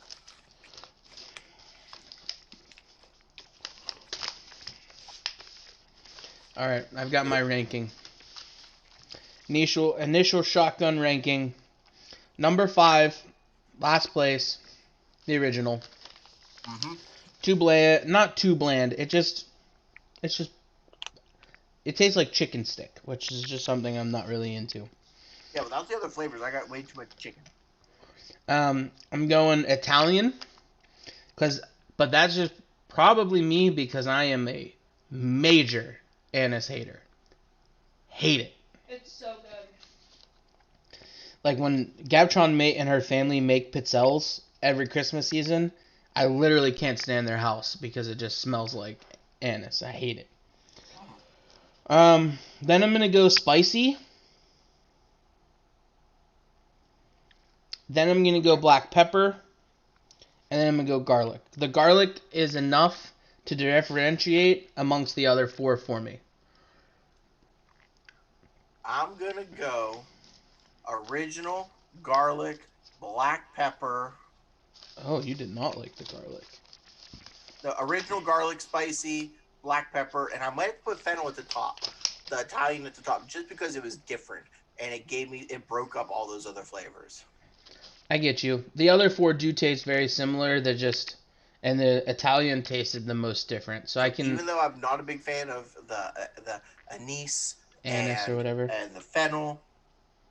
A: All right, I've got my ranking. Initial shotgun ranking. Number 5, last place, the original.
B: Mm-hmm.
A: Too bland, not too bland. It tastes like chicken stick, which is just something I'm not really into.
B: Yeah, without the other flavors, I got way too much chicken.
A: I'm going Italian, but that's just probably me because I am a major anise hater. Hate it.
C: It's so good.
A: Like when Gabtron and her family make pizzelles every Christmas season, I literally can't stand their house because it just smells like anise. I hate it. Then I'm gonna go spicy. Then I'm gonna go black pepper, and then I'm gonna go garlic. The garlic is enough to differentiate amongst the other 4 for me.
B: I'm going to go original, garlic, black pepper.
A: Oh, you did not like the garlic.
B: The original garlic, spicy, black pepper, and I might put fennel at the top. The Italian at the top, just because it was different. And it broke up all those other flavors.
A: I get you. The other 4 do taste very similar. And the Italian tasted the most different. So I can,
B: Even though I'm not a big fan of the anise
A: anise or whatever.
B: and the fennel,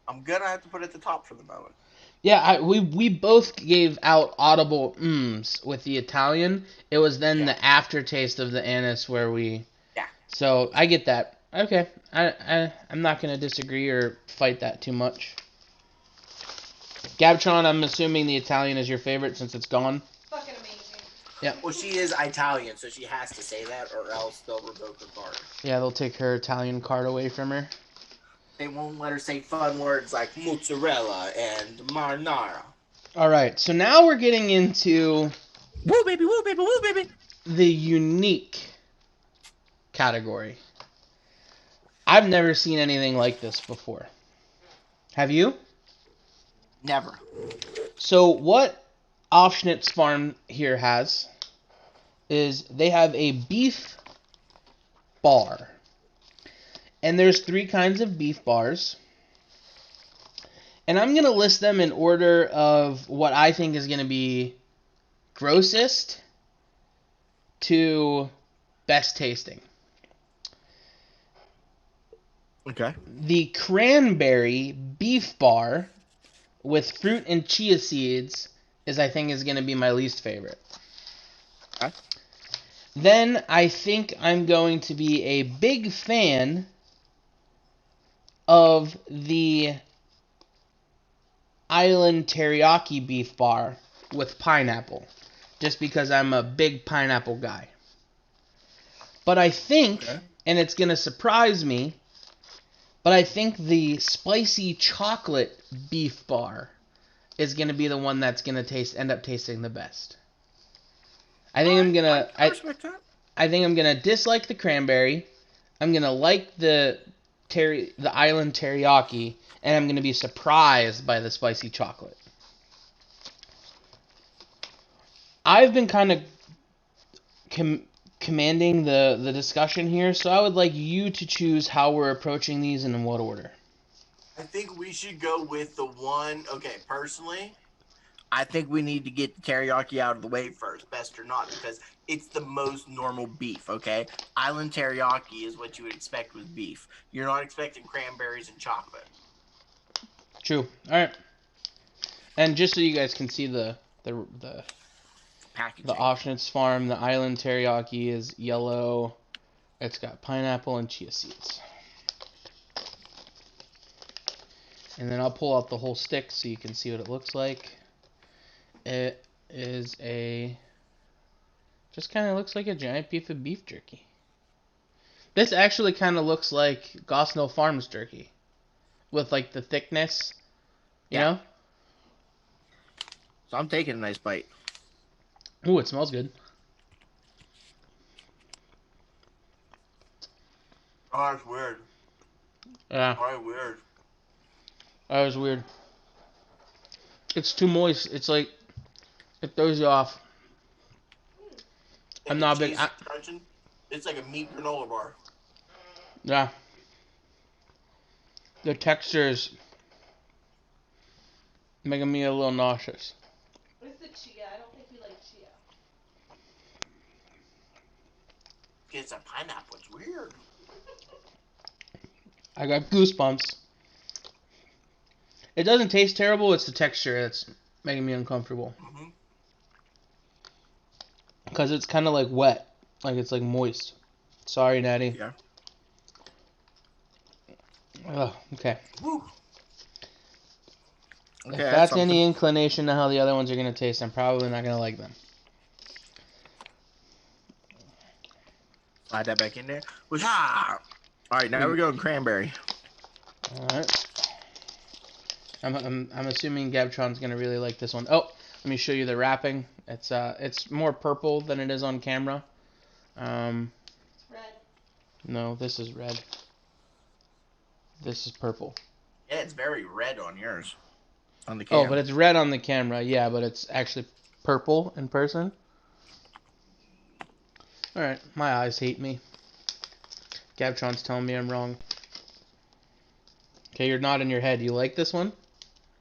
B: I'm gonna have to put it at the top for the moment.
A: Yeah, we both gave out audible mms with the Italian. It was then the aftertaste of the anise where we.
B: Yeah.
A: So I get that. Okay, I'm not gonna disagree or fight that too much. Gabtron, I'm assuming the Italian is your favorite since it's gone.
C: Fucking amazing.
A: Yeah.
B: Well, she is Italian, so she has to say that, or else they'll revoke her card.
A: Yeah, they'll take her Italian card away from her.
B: They won't let her say fun words like mozzarella and marinara.
A: All right, so now we're getting into
D: Woo baby, woo baby, woo baby.
A: the unique category. I've never seen anything like this before. Have you?
B: Never.
A: So what Aufschnitt's farm here has is they have a beef bar. And there's 3 kinds of beef bars. And I'm going to list them in order of what I think is going to be grossest to best tasting.
D: Okay.
A: The cranberry beef bar with fruit and chia seeds is going to be my least favorite.
D: Okay.
A: Then I think I'm going to be a big fan of the Island Teriyaki beef bar with pineapple, just because I'm a big pineapple guy. But I think, and it's going to surprise me, but I think the spicy chocolate beef bar is going to be the one that's going to end up tasting the best. I think I'm going to...
D: I respect that.
A: I think I'm gonna dislike the cranberry. I'm gonna like the island teriyaki, and I'm gonna be surprised by the spicy chocolate. I've been kind of commanding the discussion here, so I would like you to choose how we're approaching these and in what order.
B: I think we should go with the one. Okay, personally, I think we need to get the teriyaki out of the way first, best or not, because it's the most normal beef, okay? Island teriyaki is what you would expect with beef. You're not expecting cranberries and chocolate.
A: True. All right. And just so you guys can see the
B: Packaging.
A: Aufschnitt farm, the island teriyaki is yellow. It's got pineapple and chia seeds. And then I'll pull out the whole stick so you can see what it looks like. It is just kind of looks like a giant piece of beef jerky. This actually kind of looks like Gosnell Farms jerky, with like the thickness, you know?
D: So I'm taking a nice bite.
A: Ooh, it smells good.
B: Oh, that's weird.
A: Yeah.
B: Oh, weird.
A: That was weird. It's too moist. It's like, it throws you off. I'm not big.
B: It's like a meat granola bar.
A: Yeah. The texture's making me a little nauseous.
C: It's the chia. I don't think you like chia.
B: It's a pineapple. It's weird.
A: I got goosebumps. It doesn't taste terrible. It's the texture that's making me uncomfortable.
B: Mm-hmm.
A: Because it's kind of like wet. Like it's like moist. Sorry, Natty.
D: Yeah.
A: Oh, okay.
B: Woo.
A: If
D: Okay,
A: that's
D: something.
A: any inclination to how the other ones are going to taste, I'm probably not going to like them.
D: Slide that back in there. All right, now we're going cranberry.
A: Alright. I'm assuming Gabtron's going to really like this one. Oh, let me show you the wrapping. It's more purple than it is on camera.
C: Red.
A: No, this is red. This is purple.
B: Yeah, it's very red on yours.
D: On the camera.
A: Oh, but it's red on the camera, yeah, but it's actually purple in person. Alright, my eyes hate me. Gabtron's telling me I'm wrong. Okay, you're nodding your head. You like this one?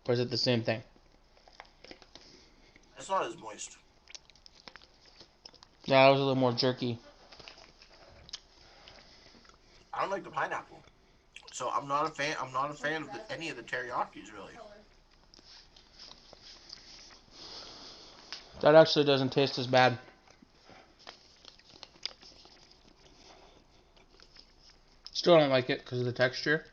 A: Or is it the same thing?
B: It's not as moist.
A: Yeah, it was a little more jerky.
B: I don't like the pineapple. So I'm not a fan. I'm not a fan of any of the teriyakis, really.
A: That actually doesn't taste as bad. Still don't like it because of the texture.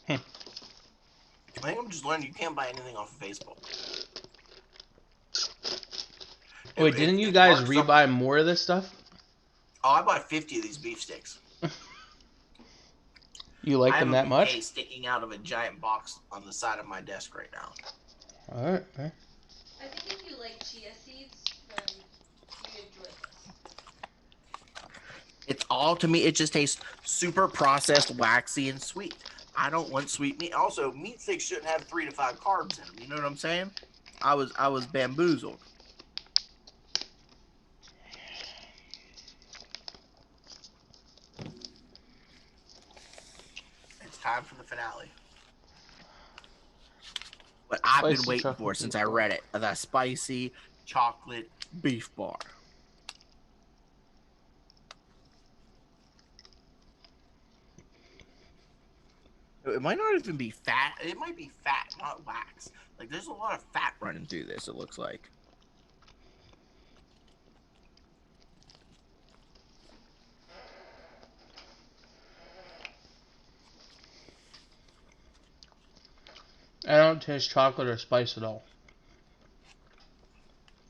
B: I think I'm just learning you can't buy anything off of Facebook.
A: Wait, didn't you guys rebuy more of this stuff?
B: Oh, I bought 50 of these beef sticks.
A: You like them that
B: I
A: much?
B: have a bouquet sticking out of a giant box on the side of my desk right now.
A: Alright.
C: I think if you like chia seeds, then you enjoy this.
D: It's all, to me, it just tastes super processed, waxy, and sweet.
B: I don't want sweet meat. Also, meat sticks shouldn't have 3 to 5 carbs in them.
D: You know what I'm saying? I was bamboozled.
B: It's time for the finale.
D: What I've been
A: Spicy
D: waiting
A: chocolate
D: for since
A: beef
D: I
A: bar.
D: read it. The spicy chocolate beef bar. It might not even be fat.
B: It might be fat, not wax. Like, there's a lot of fat
D: Running through this, it looks like.
A: I don't taste chocolate or spice at all.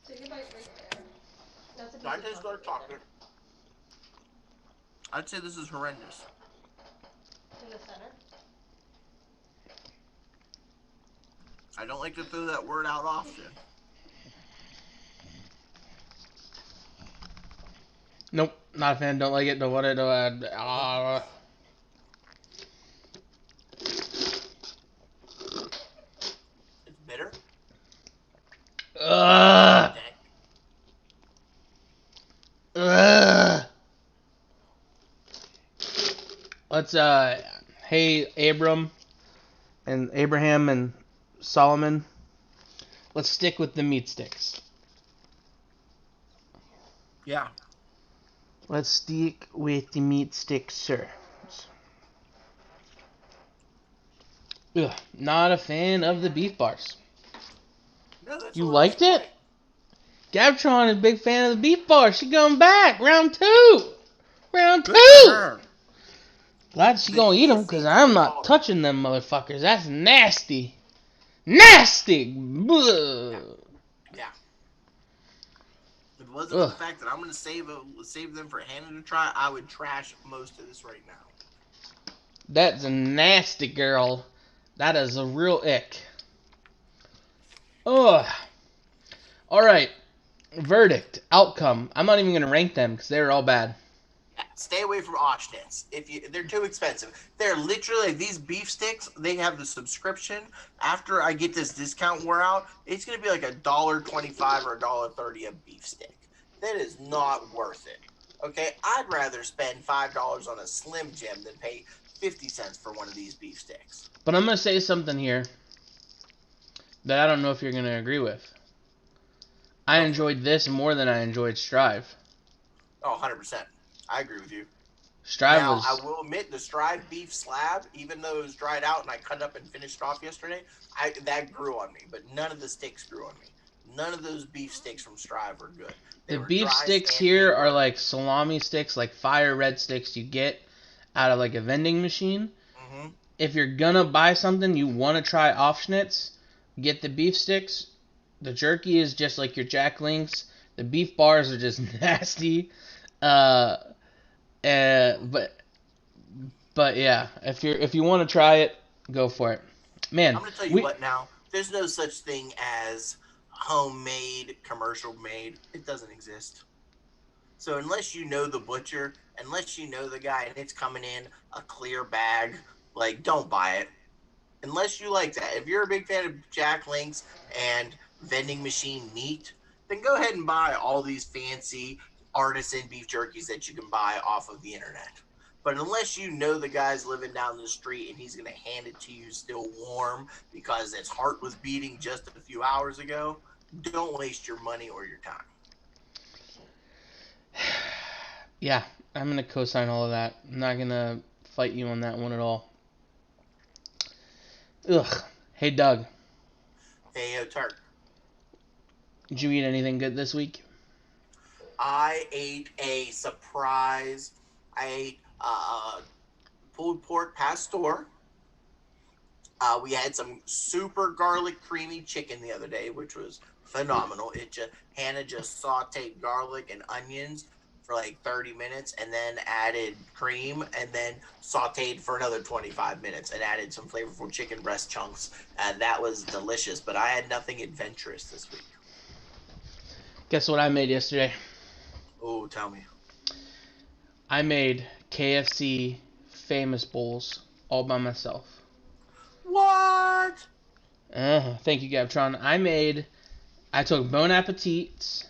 C: Take a bite right there. That's a piece
B: I
C: of
B: taste dark chocolate. I'd say this is horrendous.
C: in the center.
B: I don't like to throw that word out often.
A: Nope, not a fan. Don't like it. Don't want it.
B: It's bitter.
A: Ugh.
B: Okay.
A: Ugh. Let's hey Abraham and Solomon. Let's stick with the meat sticks.
D: Yeah.
A: Let's stick with the meat sticks, sir. Ugh, not a fan of the beef bars.
B: No, that's
A: You
B: a
A: liked
B: little
A: it? Gabtron is a big fan of the beef bars. She going back. Round 2. Round
D: Good
A: 2.
D: for her.
A: Glad she
B: The
A: gonna eat them, because I'm not
B: GSC
A: touching them motherfuckers. That's nasty. Nasty! Ugh.
B: Yeah. If it wasn't for the fact that I'm going to save them for Hannah to try, I would trash most of this right now.
A: That's a nasty girl. That is a real ick. Ugh. Alright. Verdict. Outcome. I'm not even going to rank them, because they're all bad.
B: Stay away from Aufschnitts. They're too expensive. They're literally these beef sticks. They have the subscription. After I get this discount wore out, it's gonna be like $1.25 or $1.30 a beef stick. That is not worth it. Okay, I'd rather spend $5 on a Slim Jim than pay 50 cents for one of these beef sticks.
A: But I'm going to say something here that I don't know if you're going to agree with. I enjoyed this more than I enjoyed Strive.
B: Oh, 100%. I agree with you.
A: Strive
B: Now,
A: was...
B: I will admit the Strive beef slab, even though it was dried out and I cut up and finished it off yesterday, that grew on me. But none of the sticks grew on me. None of those beef sticks from Strive were good. They
A: The
B: were
A: beef
B: dry,
A: sticks
B: standing
A: here are
B: burnt.
A: like salami sticks, like fire red sticks you get out of like a vending machine.
B: Mm-hmm.
A: If you're gonna buy something, you want to try Aufschnitts, get the beef sticks. The jerky is just like your Jack Links. The beef bars are just nasty. But yeah, if you want to try it, go for it. Man,
B: I'm going to tell you what now. There's no such thing as homemade, commercial made. It doesn't exist. So unless you know the butcher, unless you know the guy and it's coming in a clear bag, like, don't buy it. Unless you like that. If you're a big fan of Jack Links and vending machine meat, then go ahead and buy all these fancy artisan beef jerkies that you can buy off of the internet. But unless you know the guy's living down the street and he's going to hand it to you still warm because his heart was beating just a few hours ago, don't waste your money or your time.
A: Yeah, I'm gonna co-sign all of that. I'm not gonna fight you on that one at all. Ugh. Hey Doug,
B: Hey, Turk.
A: did you eat anything good this week?
B: I ate a surprise. I ate pulled pork pastor. We had some super garlic creamy chicken the other day, which was phenomenal. Hannah just sauteed garlic and onions for like 30 minutes and then added cream and then sauteed for another 25 minutes and added some flavorful chicken breast chunks. And that was delicious, but I had nothing adventurous this week.
A: Guess what I made yesterday?
B: Oh, tell me.
A: I made KFC famous bowls all by myself.
B: What?
A: Thank you, Gabtron. I took Bon Appetit's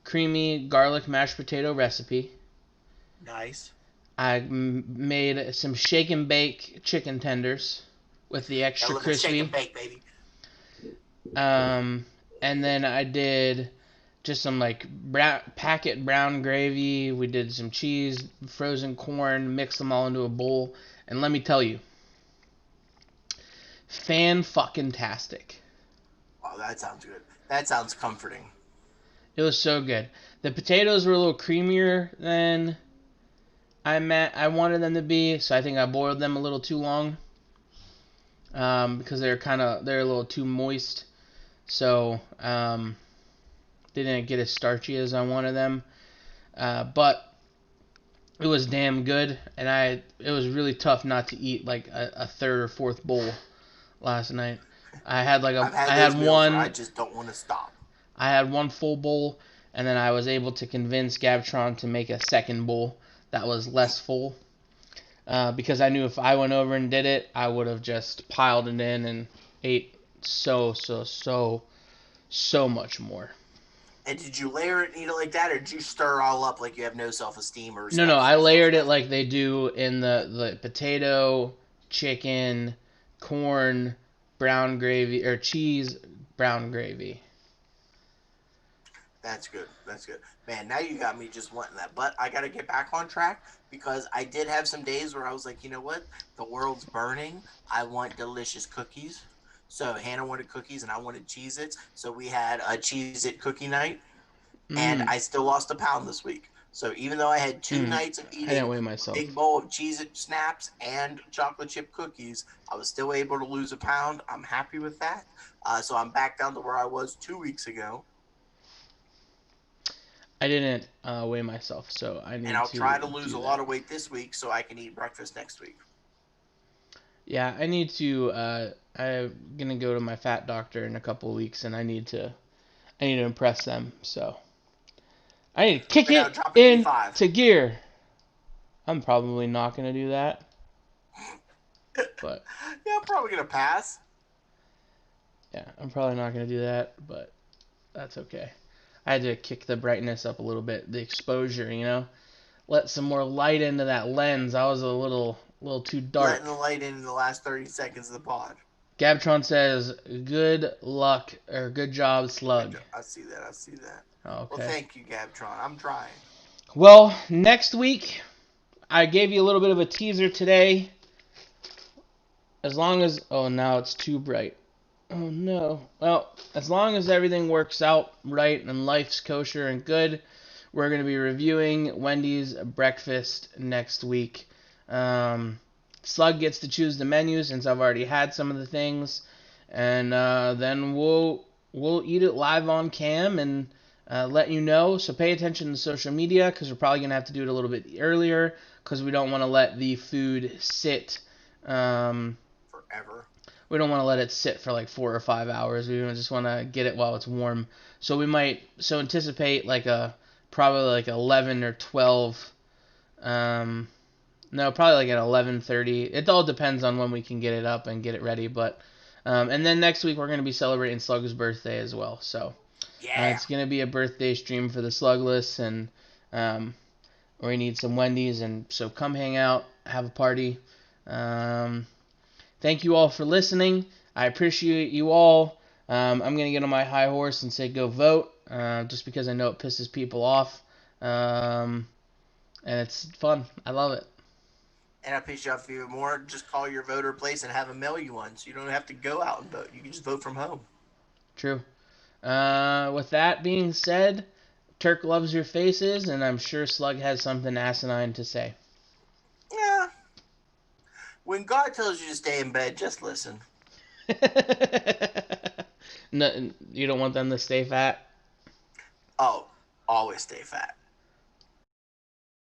A: creamy garlic mashed potato recipe.
B: Nice.
A: I made some shake and bake chicken tenders with the extra crispy.
B: Shake and bake, baby.
A: And then I did just some like packet brown gravy. We did some cheese, frozen corn, mixed them all into a bowl. And let me tell you, fan-fucking-tastic.
B: Oh, that sounds good. That sounds comforting.
A: It was so good. The potatoes were a little creamier than I wanted them to be, so I think I boiled them a little too long. Because they're a little too moist. So, they didn't get as starchy as I wanted them. But it was damn good, and it was really tough not to eat like a third or fourth bowl last night. I had like
B: I've
A: a,
B: had
A: I
B: those
A: had
B: meals
A: one,
B: where I just don't want to stop.
A: I had one full bowl, and then I was able to convince Gabtron to make a second bowl that was less full. Because I knew if I went over and did it, I would have just piled it in and ate so much more.
B: And did you layer it and eat it like that, or did you stir it all up like you have no self-esteem or
A: No, I layered it like they do in the potato, chicken, corn, brown gravy, or cheese, brown gravy.
B: That's good. That's good. Man, now you got me just wanting that. But I got to get back on track because I did have some days where I was like, you know what? The world's burning. I want delicious cookies. So Hannah wanted cookies and I wanted Cheez-Its. So we had a Cheez-It cookie night. And I still lost a pound this week. So even though I had 2 nights of
A: I didn't
B: eating
A: weigh
B: a
A: myself.
B: big bowl of Cheez-It snaps and chocolate chip cookies, I was still able to lose a pound. I'm happy with that. So I'm back down to where I was 2 weeks ago.
A: I didn't weigh myself, so I need to.
B: And I'll try to lose a lot of weight this week so I can eat breakfast next week.
A: Yeah, I need to. I'm gonna go to my fat doctor in a couple of weeks, and I need to impress them. So I need to kick it into gear. I'm probably not gonna do that, but
B: yeah, I'm probably gonna pass.
A: Yeah, I'm probably not gonna do that, but that's okay. I had to kick the brightness up a little bit, the exposure, let some more light into that lens. I was a little too dark.
B: Letting the light in the last 30 seconds of the pod.
A: Gabtron says, "Good luck," or "Good job, Slug."
B: I see that.
A: Okay.
B: Well, thank you, Gabtron. I'm trying.
A: Well, next week, I gave you a little bit of a teaser today. As long as... Oh, now it's too bright. Oh, no. Well, as long as everything works out right and life's kosher and good, we're going to be reviewing Wendy's breakfast next week. Slug gets to choose the menu since I've already had some of the things. And then we'll eat it live on cam and let you know. So pay attention to social media because we're probably going to have to do it a little bit earlier because we don't want to let the food sit
B: forever.
A: We don't want to let it sit for like 4 or 5 hours. We just want to get it while it's warm. So anticipate probably like 11 or 12. No, probably like at 11:30. It all depends on when we can get it up and get it ready. But and then next week we're going to be celebrating Slug's birthday as well. So it's going to be a birthday stream for the Slugless, and we need some Wendy's, and so come hang out, have a party. Thank you all for listening. I appreciate you all. I'm going to get on my high horse and say go vote, just because I know it pisses people off. And it's fun. I love it.
B: And I piss you off even more. Just call your voter place and have them mail you one, so you don't have to go out and vote. You can just vote from home.
A: True. With that being said, Turk loves your faces, and I'm sure Slug has something asinine to say.
B: Yeah. When God tells you to stay in bed, just listen.
A: No, you don't want them to stay fat?
B: Oh, always stay fat.